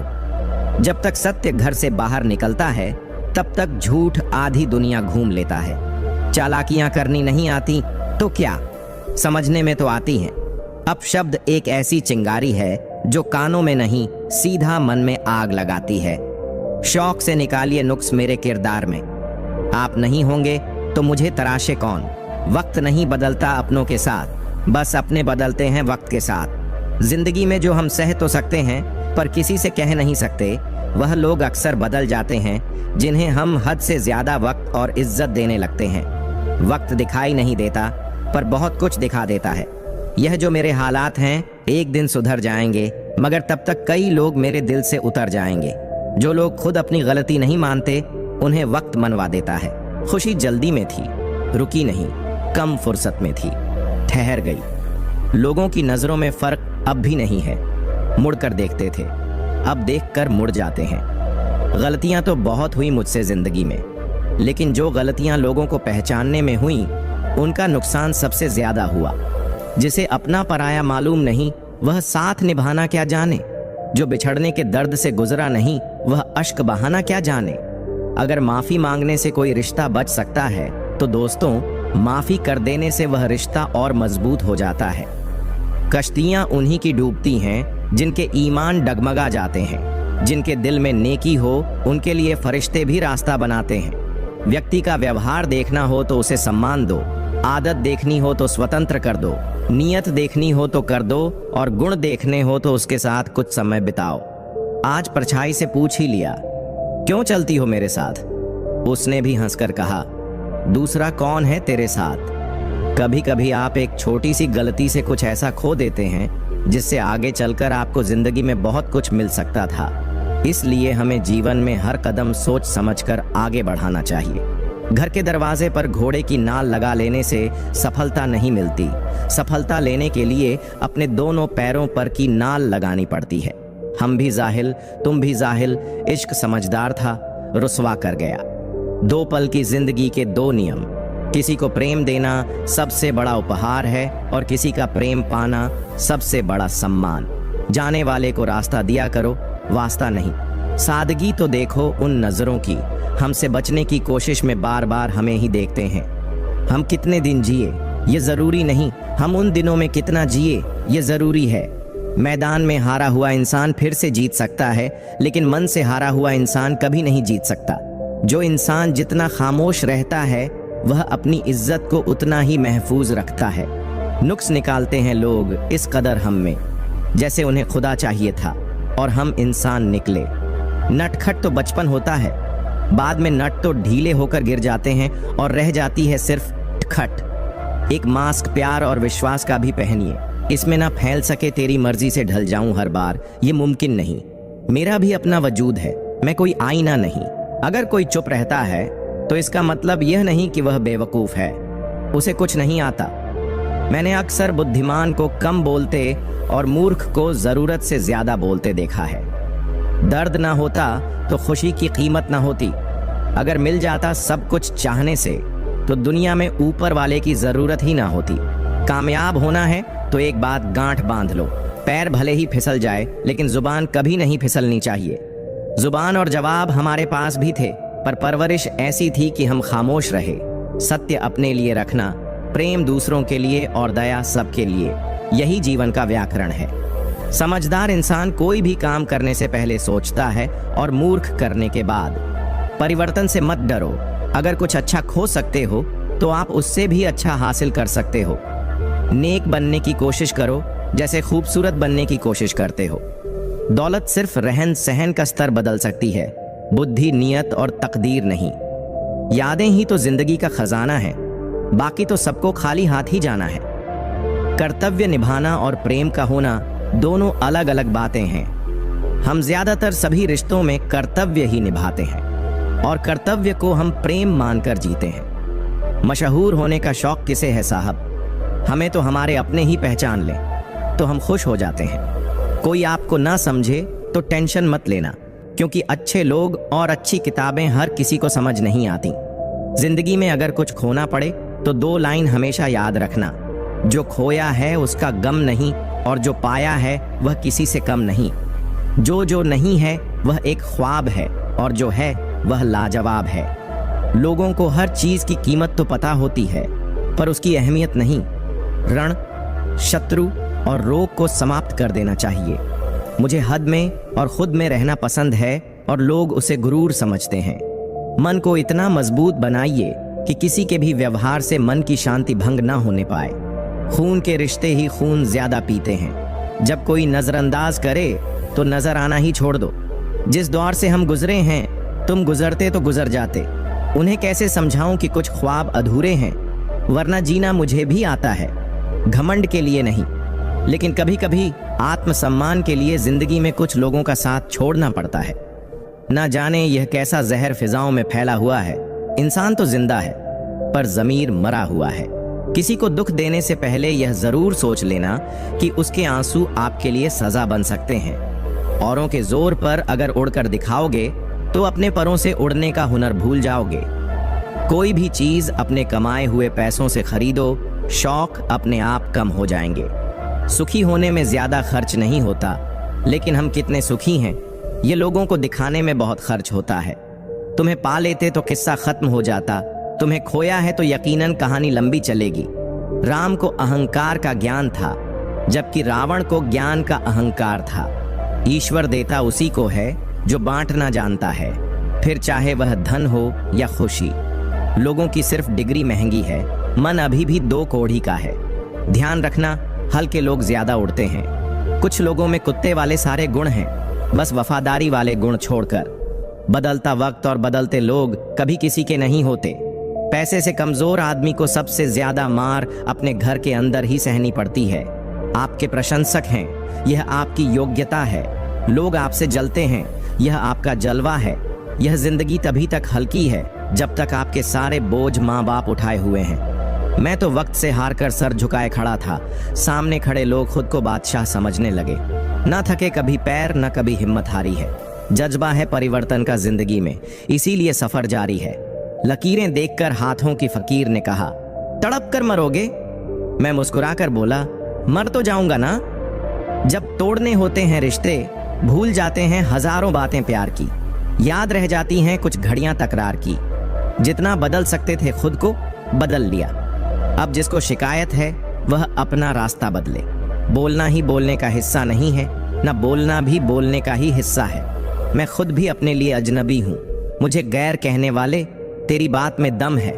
जब तक सत्य घर से बाहर निकलता है तब तक झूठ आधी दुनिया घूम लेता है। चालाकियां करनी नहीं आती तो क्या, समझने में तो आती हैं। अपशब्द एक ऐसी चिंगारी है जो कानों में नहीं सीधा मन में आग लगाती है। शौक से निकालिए नुक्स मेरे किरदार में। आप नहीं होंगे तो मुझे तराशे कौन। वक्त नहीं बदलता अपनों के साथ, बस अपने बदलते हैं वक्त के साथ। जिंदगी में जो हम सह तो सकते हैं पर किसी से कह नहीं सकते, वह लोग अक्सर बदल जाते हैं जिन्हें हम हद से ज्यादा वक्त और इज्जत देने लगते हैं। वक्त दिखाई नहीं देता पर बहुत कुछ दिखा देता है। यह जो मेरे हालात हैं एक दिन सुधर जाएंगे, मगर तब तक कई लोग मेरे दिल से उतर जाएंगे। जो लोग खुद अपनी गलती नहीं मानते उन्हें वक्त मनवा देता है। खुशी जल्दी में थी, रुकी नहीं, कम फुर्सत में थी, ठहर गई। लोगों की नजरों में फर्क अब भी नहीं है। मुड़कर देखते थे, अब देखकर मुड़ जाते हैं। गलतियां तो बहुत हुई मुझसे जिंदगी में, लेकिन जो गलतियां लोगों को पहचानने में हुई उनका नुकसान सबसे ज्यादा हुआ। जिसे अपना पराया मालूम नहीं वह साथ निभाना क्या जाने। जो बिछड़ने के दर्द से गुजरा नहीं वह अश्क बहाना क्या जाने। अगर माफी मांगने से कोई रिश्ता बच सकता है तो दोस्तों माफी कर देने से वह रिश्ता और मजबूत हो जाता है। कश्तियां उन्हीं की डूबती हैं जिनके ईमान डगमगा जाते हैं। जिनके दिल में नेकी हो उनके लिए फरिश्ते भी रास्ता बनाते हैं। व्यक्ति का व्यवहार देखना हो तो उसे सम्मान दो, आदत देखनी हो तो स्वतंत्र कर दो, नियत देखनी हो तो कर दो और गुण देखने हो तो उसके साथ कुछ समय बिताओ। आज परछाई से पूछ ही लिया, क्यों चलती हो मेरे साथ? उसने भी हंसकर कहा, दूसरा कौन है तेरे साथ। कभी कभी आप एक छोटी सी गलती से कुछ ऐसा खो देते हैं जिससे आगे चलकर आपको जिंदगी में बहुत कुछ मिल सकता था। इसलिए हमें जीवन में हर कदम सोच समझकर आगे बढ़ाना चाहिए। घर के दरवाजे पर घोड़े की नाल लगा लेने से सफलता नहीं मिलती। सफलता लेने के लिए अपने दोनों पैरों पर की नाल लगानी पड़ती है। हम भी जाहिल, तुम भी जाहिल, इश्क समझदार था, रुसवा कर गया। दो पल की जिंदगी के दो नियम, किसी को प्रेम देना सबसे बड़ा उपहार है और किसी का प्रेम पाना सबसे बड़ा सम्मान। जाने वाले को रास्ता दिया करो, वास्ता नहीं। सादगी तो देखो उन नजरों की, हमसे बचने की कोशिश में बार बार हमें ही देखते हैं। हम कितने दिन जिए ये जरूरी नहीं, हम उन दिनों में कितना जिए ये जरूरी है। मैदान में हारा हुआ इंसान फिर से जीत सकता है, लेकिन मन से हारा हुआ इंसान कभी नहीं जीत सकता। जो इंसान जितना खामोश रहता है वह अपनी इज्जत को उतना ही महफूज रखता है। नुक्स निकालते हैं लोग इस कदर हम में, जैसे उन्हें खुदा चाहिए था और हम इंसान निकले। नटखट तो बचपन होता है, बाद में नट तो ढीले होकर गिर जाते हैं और रह जाती है सिर्फ खट। एक मास्क प्यार और विश्वास का भी पहनिए, इसमें ना फैल सके तेरी मर्जी से ढल जाऊं हर बार, ये मुमकिन नहीं। मेरा भी अपना वजूद है, मैं कोई आईना नहीं। अगर कोई चुप रहता है तो इसका मतलब यह नहीं कि वह बेवकूफ है, उसे कुछ नहीं आता। मैंने अक्सर बुद्धिमान को कम बोलते और मूर्ख को जरूरत से ज्यादा बोलते देखा है। दर्द ना होता तो खुशी की कीमत ना होती। अगर मिल जाता सब कुछ चाहने से तो दुनिया में ऊपर वाले की जरूरत ही ना होती। कामयाब होना है तो एक बात गांठ बांध लो, पैर भले ही फिसल जाए लेकिन जुबान कभी नहीं फिसलनी चाहिए। जुबान और जवाब हमारे पास भी थे, पर परवरिश ऐसी थी कि हम खामोश रहे। सत्य अपने लिए रखना, प्रेम दूसरों के लिए और दया सबके लिए, यही जीवन का व्याकरण है। समझदार इंसान कोई भी काम करने से पहले सोचता है और मूर्ख करने के बाद। परिवर्तन से मत डरो, अगर कुछ अच्छा खो सकते हो तो आप उससे भी अच्छा हासिल कर सकते हो। नेक बनने की कोशिश करो जैसे खूबसूरत बनने की कोशिश करते हो। दौलत सिर्फ रहन सहन का स्तर बदल सकती है, बुद्धि, नियत और तकदीर नहीं। यादें ही तो जिंदगी का खजाना है, बाकी तो सबको खाली हाथ ही जाना है। कर्तव्य निभाना और प्रेम का होना दोनों अलग अलग बातें हैं। हम ज्यादातर सभी रिश्तों में कर्तव्य ही निभाते हैं और कर्तव्य को हम प्रेम मानकर जीते हैं। मशहूर होने का शौक किसे है साहब? हमें तो हमारे अपने ही पहचान लें तो हम खुश हो जाते हैं। कोई आपको ना समझे तो टेंशन मत लेना, क्योंकि अच्छे लोग और अच्छी किताबें हर किसी को समझ नहीं आती। जिंदगी में अगर कुछ खोना पड़े तो 2 लाइन हमेशा याद रखना, जो खोया है उसका गम नहीं, और जो पाया है वह किसी से कम नहीं। जो नहीं है वह एक ख्वाब है, और जो है वह लाजवाब है। लोगों को हर चीज की कीमत तो पता होती है, पर उसकी अहमियत नहीं। रण, शत्रु और रोग को समाप्त कर देना चाहिए। मुझे हद में और खुद में रहना पसंद है, और लोग उसे गुरूर समझते हैं। मन को इतना मजबूत बनाइए कि किसी के भी व्यवहार से मन की शांति भंग ना होने पाए। खून के रिश्ते ही खून ज्यादा पीते हैं। जब कोई नजरअंदाज करे तो नजर आना ही छोड़ दो। जिस दौर से हम गुजरे हैं, तुम गुजरते तो गुजर जाते। उन्हें कैसे समझाऊं कि कुछ ख्वाब अधूरे हैं, वरना जीना मुझे भी आता है। घमंड के लिए नहीं, लेकिन कभी कभी आत्मसम्मान के लिए जिंदगी में कुछ लोगों का साथ छोड़ना पड़ता है। ना जाने यह कैसा जहर फिजाओं में फैला हुआ है। इंसान तो जिंदा है, पर जमीर मरा हुआ है। किसी को दुख देने से पहले यह जरूर सोच लेना कि उसके आंसू आपके लिए सजा बन सकते हैं। औरों के जोर पर अगर उड़कर दिखाओगे तो अपने परों से उड़ने का हुनर भूल जाओगे। कोई भी चीज अपने कमाए हुए पैसों से खरीदो, शौक अपने आप कम हो जाएंगे। सुखी होने में ज्यादा खर्च नहीं होता, लेकिन हम कितने सुखी हैं ये लोगों को दिखाने में बहुत खर्च होता है। तुम्हें पा लेते तो किस्सा खत्म हो जाता, तुम्हें खोया है तो यकीनन कहानी लंबी चलेगी। राम को अहंकार का ज्ञान था, जबकि रावण को ज्ञान का अहंकार था। ईश्वर देता उसी को है जो बांटना जानता है, फिर चाहे वह धन हो या खुशी। लोगों की सिर्फ डिग्री महंगी है, मन अभी भी 2 कौड़ी का है। ध्यान रखना, हल्के लोग ज्यादा उड़ते हैं। कुछ लोगों में कुत्ते वाले सारे गुण हैं, बस वफादारी वाले गुण छोड़कर। बदलता वक्त और बदलते लोग कभी किसी के नहीं होते। पैसे से कमजोर आदमी को सबसे ज्यादा मार अपने घर के अंदर ही सहनी पड़ती है। आपके प्रशंसक हैं, यह आपकी योग्यता है। लोग आपसे जलते हैं, यह आपका जलवा है। यह जिंदगी तभी तक हल्की है जब तक आपके सारे बोझ माँ बाप उठाए हुए हैं। मैं तो वक्त से हार कर सर झुकाए खड़ा था। सामने खड़े लोग खुद को बादशाह समझने लगे। न थके कभी पैर, न कभी हिम्मत हारी है। जज्बा है परिवर्तन का जिंदगी में, इसीलिए सफर जारी है। लकीरें देखकर हाथों की फकीर ने कहा, तड़प कर मरोगे? मैं मुस्कुराकर बोला, मर तो जाऊंगा ना। जब तोड़ने होते हैं रिश्ते, भूल जाते हैं हजारों बातें प्यार की। याद रह जाती हैं कुछ घड़ियां तकरार की। जितना बदल सकते थे खुद को, बदल लिया। अब जिसको शिकायत है वह अपना रास्ता बदले। बोलना ही बोलने का हिस्सा नहीं है, न बोलना भी बोलने का ही हिस्सा है। मैं खुद भी अपने लिए अजनबी हूँ। मुझे गैर कहने वाले, तेरी बात में दम है।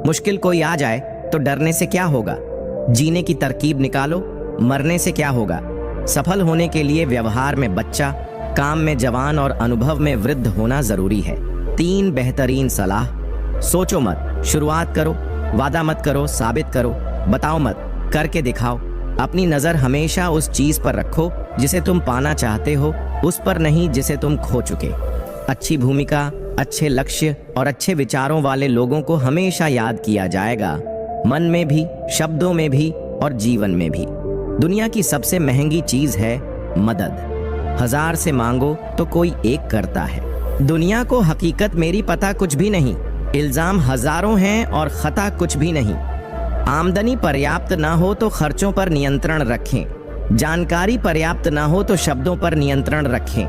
मुश्किल कोई आ जाए तो डरने से क्या होगा? जीने की तरकीब निकालो, मरने से क्या होगा? सफल होने के लिए व्यवहार में बच्चा, काम में जवान और अनुभव में वृद्ध होना जरूरी है। 3 बेहतरीन सलाह। सोचो मत, शुरुआत करो। वादा मत करो, साबित करो। बताओ मत, करके दिखाओ। अपनी नजर हमेशा उस चीज पर रखो जिसे तुम पाना चाहते हो, उस पर नहीं जिसे तुम खो चुके। अच्छी भूमिका, अच्छे लक्ष्य और अच्छे विचारों वाले लोगों को हमेशा याद किया जाएगा, मन में भी, शब्दों में भी और जीवन में भी। दुनिया की सबसे महंगी चीज है मदद। 1000 से मांगो तो कोई एक करता है। दुनिया को हकीकत मेरी पता कुछ भी नहीं। इल्जाम हजारों हैं और खता कुछ भी नहीं। आमदनी पर्याप्त ना हो तो खर्चों पर नियंत्रण रखें। जानकारी पर्याप्त ना हो तो शब्दों पर नियंत्रण रखें।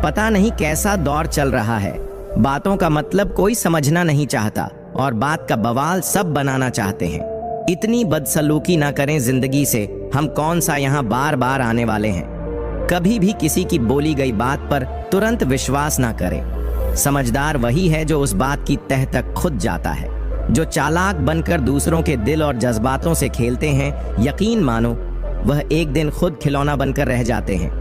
पता नहीं कैसा दौर चल रहा है। बातों का मतलब कोई समझना नहीं चाहता और बात का बवाल सब बनाना चाहते हैं। इतनी बदसलूकी ना करें जिंदगी से। हम कौन सा यहाँ बार बार आने वाले हैं। कभी भी किसी की बोली गई बात पर तुरंत विश्वास ना करें। समझदार वही है जो उस बात की तह तक खुद जाता है। जो चालाक बनकर दूसरों के दिल और जज्बातों से खेलते हैं, यकीन मानो वह एक दिन खुद खिलौना बनकर रह जाते हैं।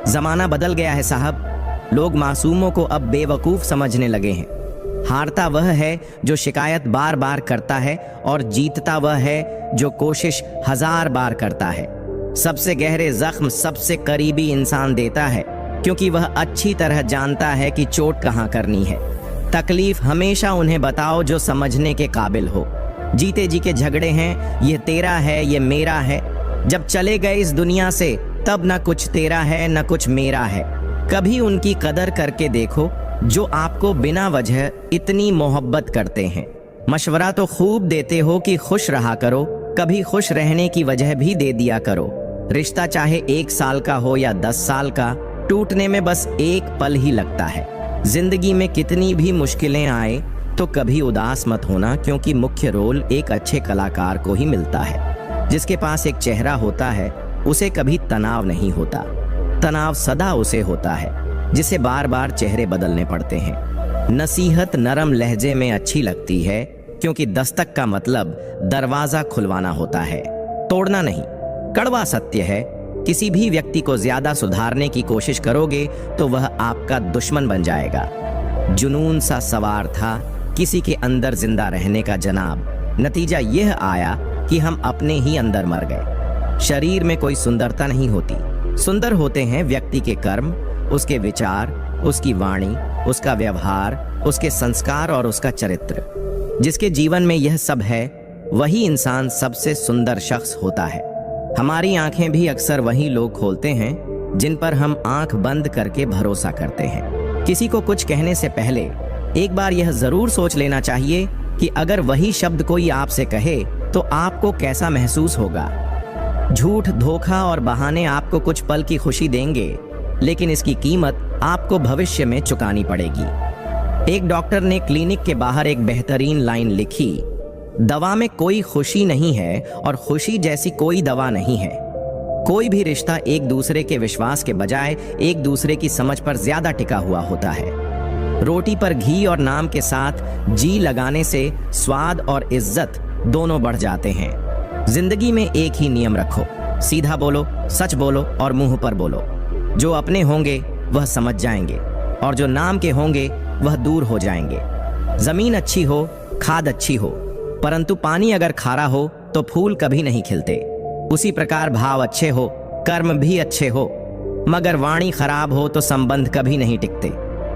जमाना बदल गया है साहब। लोग मासूमों को अब बेवकूफ समझने लगे हैं। हारता वह है जो शिकायत बार बार करता है और जीतता वह है जो कोशिश 1000 बार करता है। सबसे गहरे जख्म सबसे करीबी इंसान देता है, क्योंकि वह अच्छी तरह जानता है कि चोट कहाँ करनी है। तकलीफ हमेशा उन्हें बताओ जो समझने के काबिल हो। जीते जी के झगड़े हैं, ये तेरा है, ये मेरा है। जब चले गए इस दुनिया से तब न कुछ तेरा है न कुछ मेरा है। कभी उनकी कदर करके देखो जो आपको बिना वजह इतनी मोहब्बत करते हैं। मशवरा तो खूब देते हो कि खुश रहा करो, कभी खुश रहने की वजह भी दे दिया करो। रिश्ता चाहे 1 साल का हो या 10 साल का, टूटने में बस एक पल ही लगता है। जिंदगी में कितनी भी मुश्किलें आए तो कभी उदास मत होना, क्योंकि मुख्य रोल एक अच्छे कलाकार को ही मिलता है। जिसके पास एक चेहरा होता है उसे कभी तनाव नहीं होता। तनाव सदा उसे होता है जिसे बार बार चेहरे बदलने पड़ते हैं। नसीहत नरम लहजे में अच्छी लगती है, क्योंकि दस्तक का मतलब दरवाजा खुलवाना होता है, तोड़ना नहीं। कड़वा सत्य है, किसी भी व्यक्ति को ज्यादा सुधारने की कोशिश करोगे तो वह आपका दुश्मन बन जाएगा। जुनून सा सवार था किसी के अंदर जिंदा रहने का जनाब, नतीजा यह आया कि हम अपने ही अंदर मर गए। शरीर में कोई सुंदरता नहीं होती, सुंदर होते हैं व्यक्ति के कर्म, उसके विचार, उसकी वाणी, उसका व्यवहार, उसके संस्कार और उसका चरित्र। जिसके जीवन में यह सब है वही इंसान सबसे सुंदर शख्स होता है। हमारी आंखें भी अक्सर वही लोग खोलते हैं जिन पर हम आंख बंद करके भरोसा करते हैं। किसी को कुछ कहने से पहले एक बार यह जरूर सोच लेना चाहिए कि अगर वही शब्द कोई आपसे कहे तो आपको कैसा महसूस होगा। झूठ, धोखा और बहाने आपको कुछ पल की खुशी देंगे, लेकिन इसकी कीमत आपको भविष्य में चुकानी पड़ेगी। एक डॉक्टर ने क्लिनिक के बाहर एक बेहतरीन लाइन लिखी, दवा में कोई खुशी नहीं है और खुशी जैसी कोई दवा नहीं है। कोई भी रिश्ता एक दूसरे के विश्वास के बजाय एक दूसरे की समझ पर ज्यादा टिका हुआ होता है। रोटी पर घी और नाम के साथ जी लगाने से स्वाद और इज्जत दोनों बढ़ जाते हैं। जिंदगी में एक ही नियम रखो, सीधा बोलो, सच बोलो और मुंह पर बोलो। जो अपने होंगे वह समझ जाएंगे और जो नाम के होंगे वह दूर हो जाएंगे। जमीन अच्छी हो, खाद अच्छी हो, परंतु पानी अगर खारा हो तो फूल कभी नहीं खिलते। उसी प्रकार भाव अच्छे हो, कर्म भी अच्छे हो, मगर वाणी खराब हो तो संबंध कभी नहीं टिकते।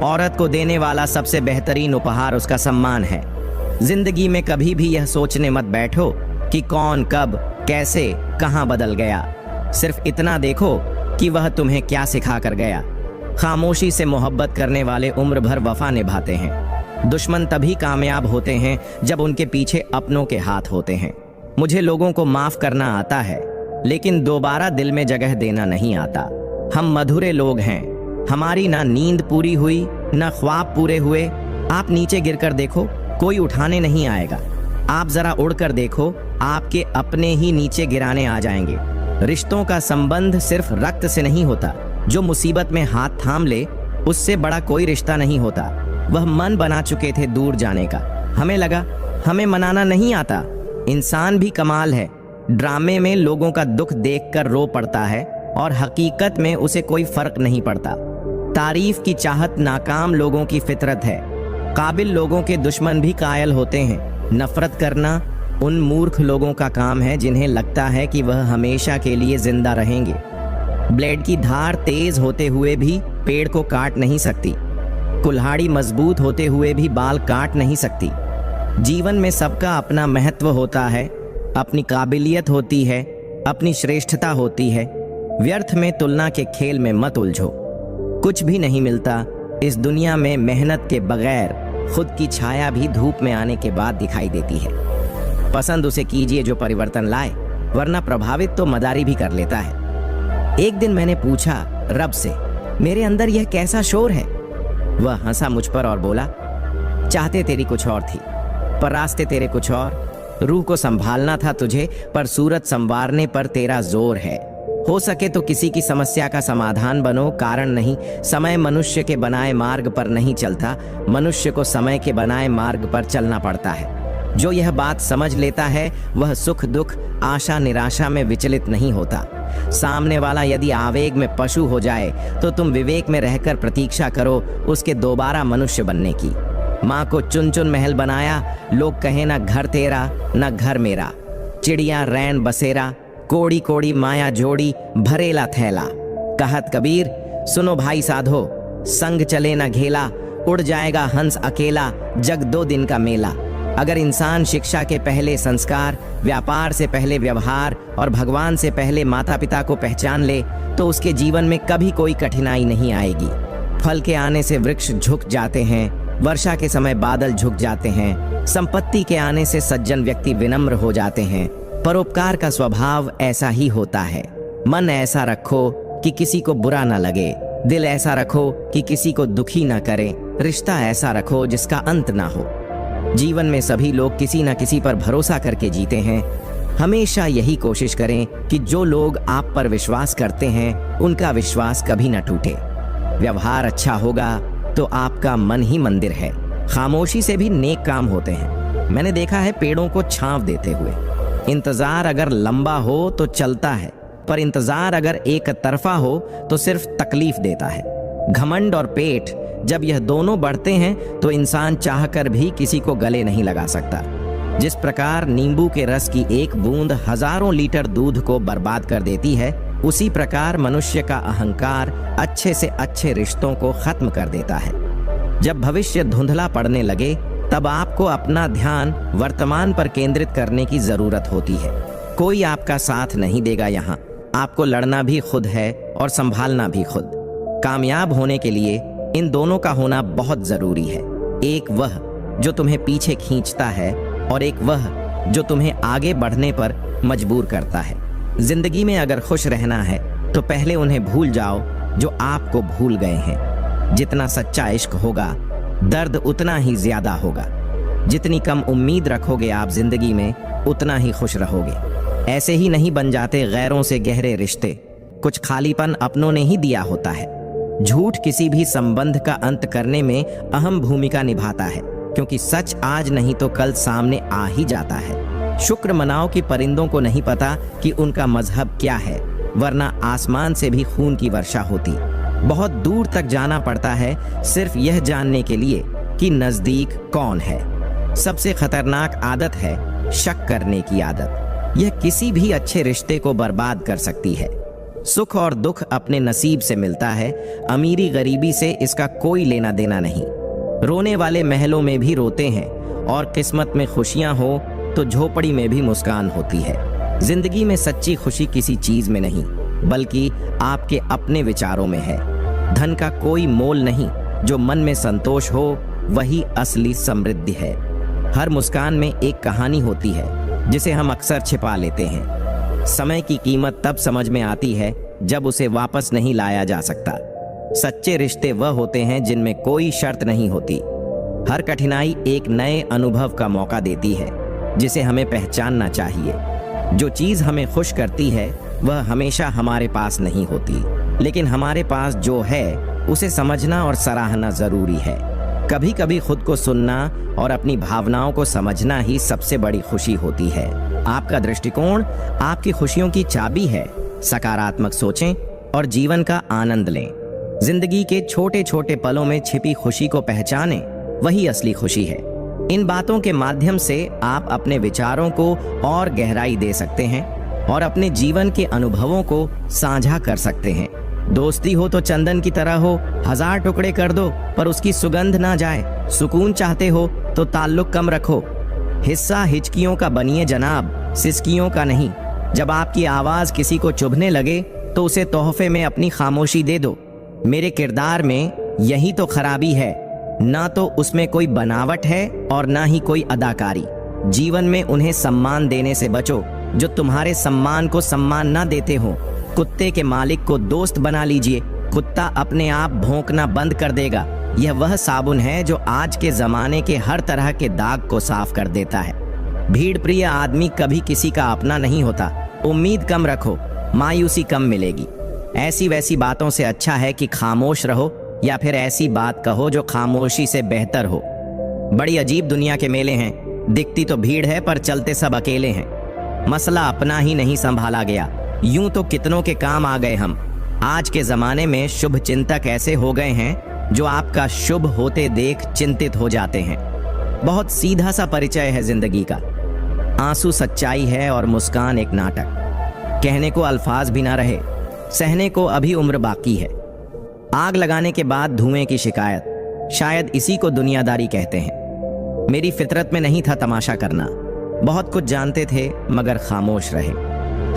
औरत को देने वाला सबसे बेहतरीन उपहार उसका सम्मान है। जिंदगी में कभी भी यह सोचने मत बैठो कि कौन, कब, कैसे, कहां बदल गया। सिर्फ इतना देखो कि वह तुम्हें क्या सिखा कर गया। खामोशी से मोहब्बत करने वाले उम्र भर वफा निभाते हैं। दुश्मन तभी कामयाब होते हैं जब उनके पीछे अपनों के हाथ होते हैं। मुझे लोगों को माफ करना आता है, लेकिन दोबारा दिल में जगह देना नहीं आता। हम मधुरे लोग हैं, हमारी ना नींद पूरी हुई ना ख्वाब पूरे हुए। आप नीचे गिरकर देखो, कोई उठाने नहीं आएगा। आप जरा उड़कर देखो, आपके अपने ही नीचे गिराने आ जाएंगे। रिश्तों का संबंध सिर्फ रक्त से नहीं होता। जो मुसीबत में हाथ थाम ले उससे बड़ा कोई रिश्ता नहीं होता। वह मन बना चुके थे दूर जाने का। हमें लगा हमें मनाना नहीं आता। इंसान भी कमाल है, ड्रामे में लोगों का दुख देखकर रो पड़ता है और हकीकत में उसे कोई फर्क नहीं पड़ता। तारीफ की चाहत नाकाम लोगों की फितरत है। काबिल लोगों के दुश्मन भी कायल होते हैं। नफरत करना उन मूर्ख लोगों का काम है जिन्हें लगता है कि वह हमेशा के लिए जिंदा रहेंगे। ब्लेड की धार तेज होते हुए भी पेड़ को काट नहीं सकती। कुल्हाड़ी मजबूत होते हुए भी बाल काट नहीं सकती। जीवन में सबका अपना महत्व होता है, अपनी काबिलियत होती है, अपनी श्रेष्ठता होती है। व्यर्थ में तुलना के खेल में मत उलझो। कुछ भी नहीं मिलता इस दुनिया में मेहनत के बगैर। खुद की छाया भी धूप में आने के बाद दिखाई देती है। पसंद उसे कीजिए जो परिवर्तन लाए, वरना प्रभावित तो मदारी भी कर लेता है। एक दिन मैंने पूछा रब से, मेरे अंदर यह कैसा शोर है? वह हंसा मुझ पर और बोला, चाहते तेरी कुछ और थी, पर रास्ते तेरे कुछ और। रूह को संभालना था तुझे, पर सूरत संवारने पर तेरा जोर है। हो सके तो किसी की समस्या का समाधान बनो, कारण नहीं। समय मनुष्य के बनाए मार्ग पर नहीं चलता, मनुष्य को समय के बनाए मार्ग पर चलना पड़ता है। जो यह बात समझ लेता है वह सुख दुख, आशा निराशा में विचलित नहीं होता। सामने वाला यदि आवेग में पशु हो जाए तो तुम विवेक में रहकर प्रतीक्षा करो उसके दोबारा मनुष्य बनने की। माँ को चुन चुन महल बनाया, लोग कहे ना घर तेरा ना घर मेरा। चिड़िया रैन बसेरा, कोड़ी कोड़ी माया जोड़ी, भरेला थैला। कहत कबीर, सुनो भाई साधो, संग चले ना घेला, उड़ जाएगा हंस अकेला, जग 2 दिन का मेला। अगर इंसान शिक्षा के पहले संस्कार, व्यापार से पहले व्यवहार और भगवान से पहले माता पिता को पहचान ले तो उसके जीवन में कभी कोई कठिनाई नहीं आएगी। फल के आने से वृक्ष झुक जाते हैं, वर्षा के समय बादल झुक जाते हैं, संपत्ति के आने से सज्जन व्यक्ति विनम्र हो जाते हैं। परोपकार का स्वभाव ऐसा ही होता है। मन ऐसा रखो कि किसी को बुरा ना लगे, दिल ऐसा रखो कि किसी को दुखी ना करे, रिश्ता ऐसा रखो जिसका अंत ना हो। जीवन में सभी लोग किसी न किसी पर भरोसा करके जीते हैं। हमेशा यही कोशिश करें कि जो लोग आप पर विश्वास करते हैं उनका विश्वास कभी न टूटे। व्यवहार अच्छा होगा तो आपका मन ही मंदिर है। खामोशी से भी नेक काम होते हैं। मैंने देखा है पेड़ों को छांव देते हुए। इंतजार अगर लंबा हो तो चलता है, पर इंतजार अगर एक तरफा हो तो सिर्फ तकलीफ देता है। घमंड और पेट जब यह दोनों बढ़ते हैं तो इंसान चाहकर भी किसी को गले नहीं लगा सकता। जिस प्रकार नींबू के रस की एक बूंद हजारों लीटर दूध को बर्बाद कर देती है, उसी प्रकार मनुष्य का अहंकार अच्छे से अच्छे रिश्तों को खत्म कर देता है। जब भविष्य धुंधला पड़ने लगे तब आपको अपना ध्यान वर्तमान पर केंद्रित करने की जरूरत होती है। कोई आपका साथ नहीं देगा यहाँ। आपको लड़ना भी खुद है और संभालना भी खुद। कामयाब होने के लिए इन दोनों का होना बहुत जरूरी है। एक वह जो तुम्हें पीछे खींचता है और एक वह जो तुम्हें आगे बढ़ने पर मजबूर करता है। जिंदगी में अगर खुश रहना है तो पहले उन्हें भूल जाओ जो आपको भूल गए हैं। जितना सच्चा इश्क होगा, दर्द उतना ही ज्यादा होगा। जितनी कम उम्मीद रखोगे आप जिंदगी में, उतना ही खुश रहोगे। ऐसे ही नहीं बन जाते गैरों से गहरे रिश्ते। कुछ खालीपन अपनों ने ही दिया होता है। झूठ किसी भी संबंध का अंत करने में अहम भूमिका निभाता है, क्योंकि सच आज नहीं तो कल सामने आ ही जाता है। शुक्र मनाओ कि परिंदों को नहीं पता कि उनका मजहब क्या है, वरना आसमान से भी खून की वर्षा होती। बहुत दूर तक जाना पड़ता है सिर्फ यह जानने के लिए कि नजदीक कौन है। सबसे खतरनाक आदत है शक करने की आदत। यह किसी भी अच्छे रिश्ते को बर्बाद कर सकती है। सुख और दुख अपने नसीब से मिलता है, अमीरी गरीबी से इसका कोई लेना देना नहीं। रोने वाले महलों में भी रोते हैं और किस्मत में खुशियां हो तो झोपड़ी में भी मुस्कान होती है। जिंदगी में सच्ची खुशी किसी चीज में नहीं, बल्कि आपके अपने विचारों में है। धन का कोई मोल नहीं, जो मन में संतोष हो वही असली समृद्धि है। हर मुस्कान में एक कहानी होती है जिसे हम अक्सर छिपा लेते हैं। समय की कीमत तब समझ में आती है जब उसे वापस नहीं लाया जा सकता। सच्चे रिश्ते वह होते हैं जिनमें कोई शर्त नहीं होती। हर कठिनाई एक नए अनुभव का मौका देती है, जिसे हमें पहचानना चाहिए। जो चीज हमें खुश करती है वह हमेशा हमारे पास नहीं होती, लेकिन हमारे पास जो है उसे समझना और सराहना जरूरी है। कभी कभी खुद को सुनना और अपनी भावनाओं को समझना ही सबसे बड़ी खुशी होती है। आपका दृष्टिकोण आपकी खुशियों की चाबी है। सकारात्मक सोचें और जीवन का आनंद लें। जिंदगी के छोटे छोटे पलों में छिपी खुशी को पहचानें, वही असली खुशी है। इन बातों के माध्यम से आप अपने विचारों को और गहराई दे सकते हैं और अपने जीवन के अनुभवों को साझा कर सकते हैं। दोस्ती हो तो चंदन की तरह हो, 1000 टुकड़े कर दो पर उसकी सुगंध ना जाए। सुकून चाहते हो तो ताल्लुक कम रखो। हिस्सा हिचकियों का बनिए जनाब, सिसकियों का नहीं। जब आपकी आवाज किसी को चुभने लगे तो उसे तोहफे में अपनी खामोशी दे दो। मेरे किरदार में यही तो खराबी है, ना तो उसमें कोई बनावट है और ना ही कोई अदाकारी। जीवन में उन्हें सम्मान देने से बचो जो तुम्हारे सम्मान को सम्मान ना देते हो। कुत्ते के मालिक को दोस्त बना लीजिए, कुत्ता अपने आप भौंकना बंद कर देगा। यह वह साबुन है जो आज के जमाने के हर तरह के दाग को साफ कर देता है। भीड़ प्रिय आदमी कभी किसी का अपना नहीं होता। उम्मीद कम रखो, मायूसी कम मिलेगी। ऐसी वैसी बातों से अच्छा है कि खामोश रहो या फिर ऐसी बात कहो जो खामोशी से बेहतर हो। बड़ी अजीब दुनिया के मेले हैं, दिखती तो भीड़ है पर चलते सब अकेले हैं। मसला अपना ही नहीं संभाला गया, यूं तो कितनों के काम आ गए हम। आज के जमाने में शुभ चिंतक ऐसे हो गए हैं जो आपका शुभ होते देख चिंतित हो जाते हैं। बहुत सीधा सा परिचय है जिंदगी का। आंसू सच्चाई है और मुस्कान एक नाटक। कहने को अल्फाज भी ना रहे, सहने को अभी उम्र बाकी है। आग लगाने के बाद धुएं की शिकायत, शायद इसी को दुनियादारी कहते हैं। मेरी फितरत में नहीं था तमाशा करना। बहुत कुछ जानते थे मगर खामोश रहे।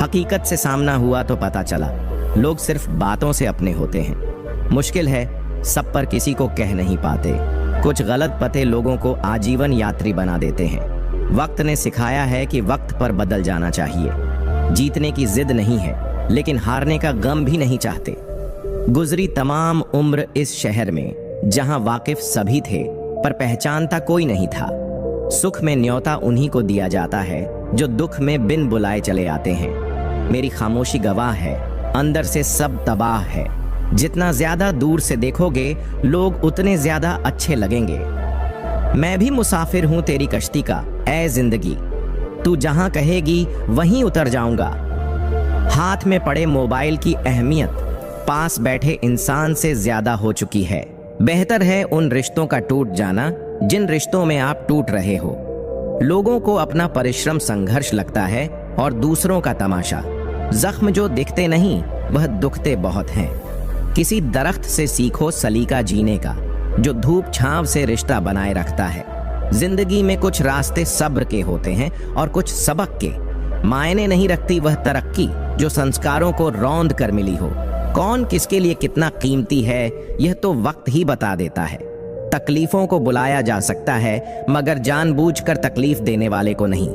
हकीकत से सामना हुआ तो पता चला लोग सिर्फ बातों से अपने होते हैं। मुश्किल है, सब पर किसी को कह नहीं पाते। कुछ गलत पते लोगों को आजीवन यात्री बना देते हैं। वक्त ने सिखाया है कि वक्त पर बदल जाना चाहिए। जीतने की जिद नहीं है, लेकिन हारने का गम भी नहीं चाहते। गुजरी तमाम उम्र इस शहर में जहां वाकिफ सभी थे पर पहचानता कोई नहीं था। सुख में न्योता उन्हीं को दिया जाता है जो दुख में बिन बुलाए चले आते हैं। मेरी खामोशी गवाह है, अंदर से सब तबाह है। जितना ज्यादा दूर से देखोगे लोग उतने ज्यादा अच्छे लगेंगे। मैं भी मुसाफिर हूं तेरी कश्ती का, ऐ जिंदगी। तू जहां कहेगी वहीं उतर जाऊंगा। हाथ में पड़े मोबाइल की अहमियत पास बैठे इंसान से ज्यादा हो चुकी है। बेहतर है उन रिश्तों का टूट जाना जिन रिश्तों में आप टूट रहे हो। लोगों को अपना परिश्रम संघर्ष लगता है और दूसरों का तमाशा। जख्म जो दिखते नहीं वह दुखते बहुत हैं। किसी दरख्त से सीखो सलीका जीने का, जो धूप छांव से रिश्ता बनाए रखता है। जिंदगी में कुछ रास्ते सब्र के होते हैं और कुछ सबक के। मायने नहीं रखती वह तरक्की जो संस्कारों को रौंद कर मिली हो। कौन किसके लिए कितना कीमती है यह तो वक्त ही बता देता है। तकलीफों को बुलाया जा सकता है मगर जानबूझकर तकलीफ देने वाले को नहीं।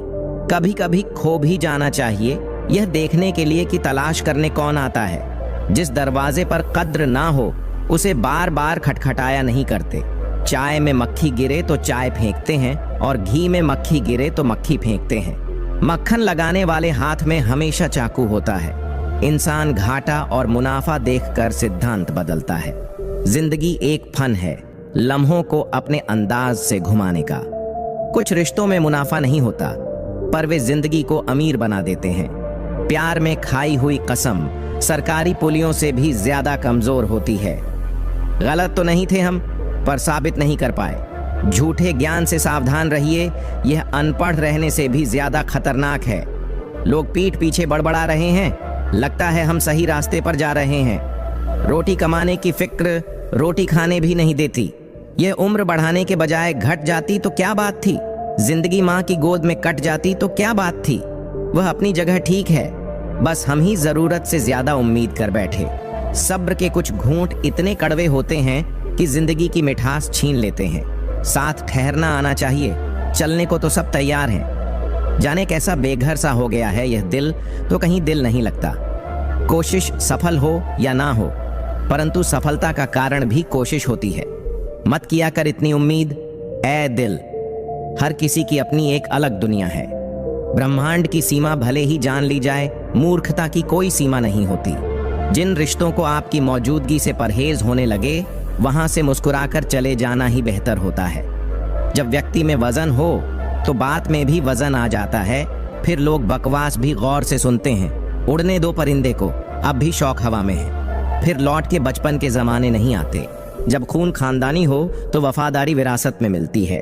कभी कभी खो भी जाना चाहिए, यह देखने के लिए कि तलाश करने कौन आता है। जिस दरवाजे पर कद्र ना हो उसे बार बार खटखटाया नहीं करते। चाय में मक्खी गिरे तो चाय फेंकते हैं और घी में मक्खी गिरे तो मक्खी फेंकते हैं। मक्खन लगाने वाले हाथ में हमेशा चाकू होता है। इंसान घाटा और मुनाफा देखकर सिद्धांत बदलता है। जिंदगी एक फन है, लम्हों को अपने अंदाज से घुमाने का। कुछ रिश्तों में मुनाफा नहीं होता पर वे जिंदगी को अमीर बना देते हैं। प्यार में खाई हुई कसम सरकारी पुलियों से भी ज्यादा कमजोर होती है। गलत तो नहीं थे हम, पर साबित नहीं कर पाए। झूठे ज्ञान से सावधान रहिए, यह अनपढ़ रहने से भी ज्यादा खतरनाक है। लोग पीठ पीछे बड़बड़ा रहे हैं, लगता है हम सही रास्ते पर जा रहे हैं। रोटी कमाने की फिक्र रोटी खाने भी नहीं देती। यह उम्र बढ़ाने के बजाय घट जाती तो क्या बात थी। जिंदगी माँ की गोद में कट जाती तो क्या बात थी। वह अपनी जगह ठीक है, बस हम ही जरूरत से ज्यादा उम्मीद कर बैठे। सब्र के कुछ घूंट इतने कड़वे होते हैं कि जिंदगी की मिठास छीन लेते हैं। साथ ठहरना आना चाहिए, चलने को तो सब तैयार हैं। जाने कैसा बेघर सा हो गया है यह दिल, तो कहीं दिल नहीं लगता। कोशिश सफल हो या ना हो, परंतु सफलता का कारण भी कोशिश होती है। मत किया कर इतनी उम्मीद, ऐ दिल। हर किसी की अपनी एक अलग दुनिया है। ब्रह्मांड की सीमा भले ही जान ली जाए, मूर्खता की कोई सीमा नहीं होती। जिन रिश्तों को आपकी मौजूदगी से परहेज होने लगे वहां से मुस्कुराकर चले जाना ही बेहतर होता है। जब व्यक्ति में वजन हो तो बात में भी वजन आ जाता है। फिर लोग बकवास भी गौर से सुनते हैं। उड़ने दो परिंदे को, अब भी शौक हवा में है। फिर लौट के बचपन के जमाने नहीं आते। जब खून खानदानी हो तो वफादारी विरासत में मिलती है।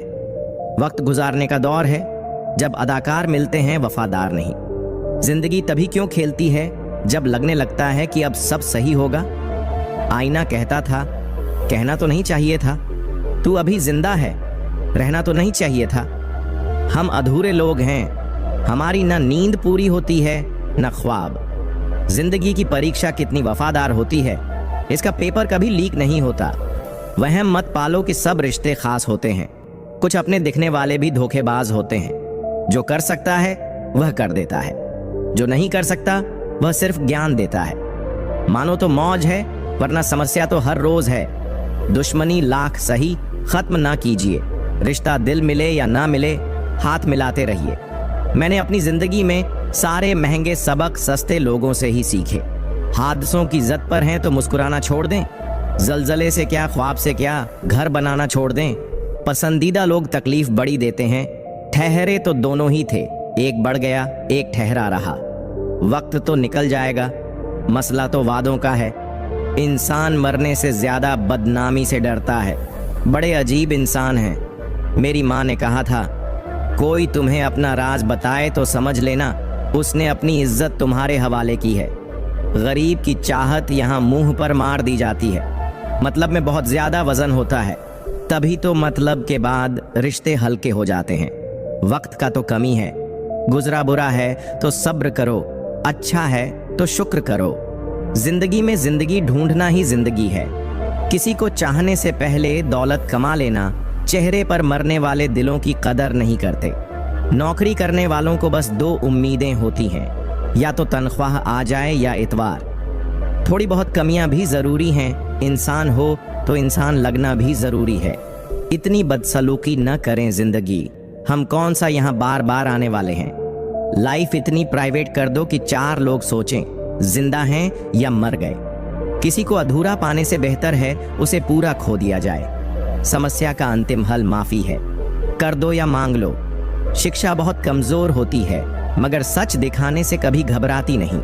वक्त गुजारने का दौर है जब अदाकार मिलते हैं, वफादार नहीं। जिंदगी तभी क्यों खेलती है जब लगने लगता है कि अब सब सही होगा। आईना कहता था, कहना तो नहीं चाहिए था, तू अभी जिंदा है, रहना तो नहीं चाहिए था। हम अधूरे लोग हैं, हमारी ना नींद पूरी होती है न ख्वाब। जिंदगी की परीक्षा कितनी वफादार होती है, इसका पेपर कभी लीक नहीं होता। वहम मत पालो कि सब रिश्ते खास होते हैं। कुछ अपने दिखने वाले भी धोखेबाज होते हैं। जो कर सकता है वह कर देता है, जो नहीं कर सकता वह सिर्फ ज्ञान देता है। मानो तो मौज है, वरना समस्या तो हर रोज है। दुश्मनी लाख सही, खत्म ना कीजिए। रिश्ता दिल मिले या ना मिले, हाथ मिलाते रहिए। मैंने अपनी जिंदगी में सारे महंगे सबक सस्ते लोगों से ही सीखे। हादसों की जद पर हैं तो मुस्कुराना छोड़ दें। जलजले से क्या, ख्वाब से क्या, घर बनाना छोड़ दें। पसंदीदा लोग तकलीफ बड़ी देते हैं। ठहरे तो दोनों ही थे, एक बढ़ गया एक ठहरा रहा। वक्त तो निकल जाएगा, मसला तो वादों का है। इंसान मरने से ज्यादा बदनामी से डरता है। बड़े अजीब इंसान हैं। मेरी माँ ने कहा था, कोई तुम्हें अपना राज बताए तो समझ लेना उसने अपनी इज्जत तुम्हारे हवाले की है। गरीब की चाहत यहाँ मुंह पर मार दी जाती है। मतलब में बहुत ज्यादा वजन होता है, तभी तो मतलब के बाद रिश्ते हल्के हो जाते हैं। वक्त का तो कमी है। गुजरा बुरा है तो सब्र करो, अच्छा है तो शुक्र करो। जिंदगी में जिंदगी ढूंढना ही जिंदगी है। किसी को चाहने से पहले दौलत कमा लेना चेहरे पर मरने वाले दिलों की कदर नहीं करते। नौकरी करने वालों को बस 2 उम्मीदें होती हैं, या तो तनख्वाह आ जाए या इतवार। थोड़ी बहुत कमियां भी ज़रूरी हैं, इंसान हो तो इंसान लगना भी ज़रूरी है। इतनी बदसलूकी न करें ज़िंदगी, हम कौन सा यहाँ बार बार आने वाले हैं। लाइफ इतनी प्राइवेट कर दो कि 4 लोग सोचें जिंदा हैं या मर गए। किसी को अधूरा पाने से बेहतर है उसे पूरा खो दिया जाए। समस्या का अंतिम हल माफ़ी है, कर दो या मांग लो। शिक्षा बहुत कमज़ोर होती है, मगर सच दिखाने से कभी घबराती नहीं।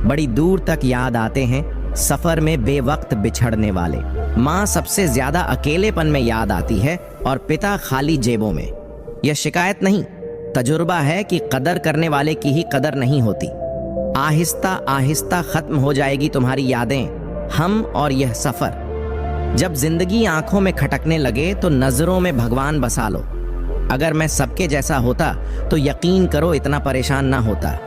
बड़ी दूर तक याद आते हैं सफ़र में बेवक्त बिछड़ने वाले। माँ सबसे ज़्यादा अकेलेपन में याद आती है और पिता खाली जेबों में। यह शिकायत नहीं, तजुर्बा है कि कदर करने वाले की ही कदर नहीं होती। आहिस्ता आहिस्ता ख़त्म हो जाएगी तुम्हारी यादें, हम और यह सफ़र। जब जिंदगी आंखों में खटकने लगे तो नज़रों में भगवान बसा लो। अगर मैं सबके जैसा होता तो यकीन करो इतना परेशान ना होता।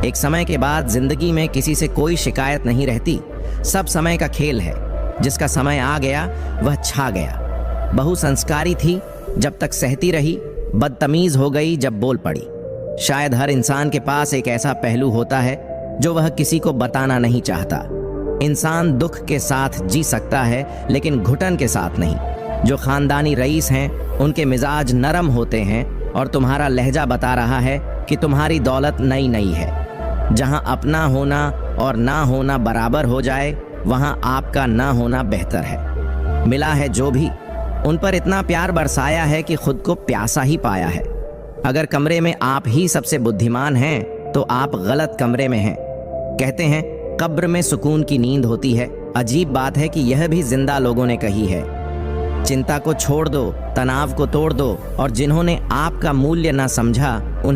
एक समय के बाद जिंदगी में किसी से कोई शिकायत नहीं रहती। सब समय का खेल है, जिसका समय आ गया वह छा गया। बहु संस्कारी थी जब तक सहती रही, बदतमीज हो गई जब बोल पड़ी। शायद हर इंसान के पास एक ऐसा पहलू होता है जो वह किसी को बताना नहीं चाहता। इंसान दुख के साथ जी सकता है लेकिन घुटन के साथ नहीं। जो खानदानी रईस हैं उनके मिजाज नरम होते हैं और तुम्हारा लहजा बता रहा है कि तुम्हारी दौलत नई नई है। जहां अपना होना और ना होना बराबर हो जाए वहां आपका ना होना बेहतर है। मिला है जो भी, उन पर इतना प्यार बरसाया है कि खुद को प्यासा ही पाया है। अगर कमरे में आप ही सबसे बुद्धिमान हैं तो आप गलत कमरे में हैं। कहते हैं कब्र में सुकून की नींद होती है। अजीब बात है कि यह भी जिंदा लोगों ने कही है। चिंता को छोड़ दो, तनाव को तोड़ दो, और जिन्होंने आपका मूल्य ना समझा उन्हें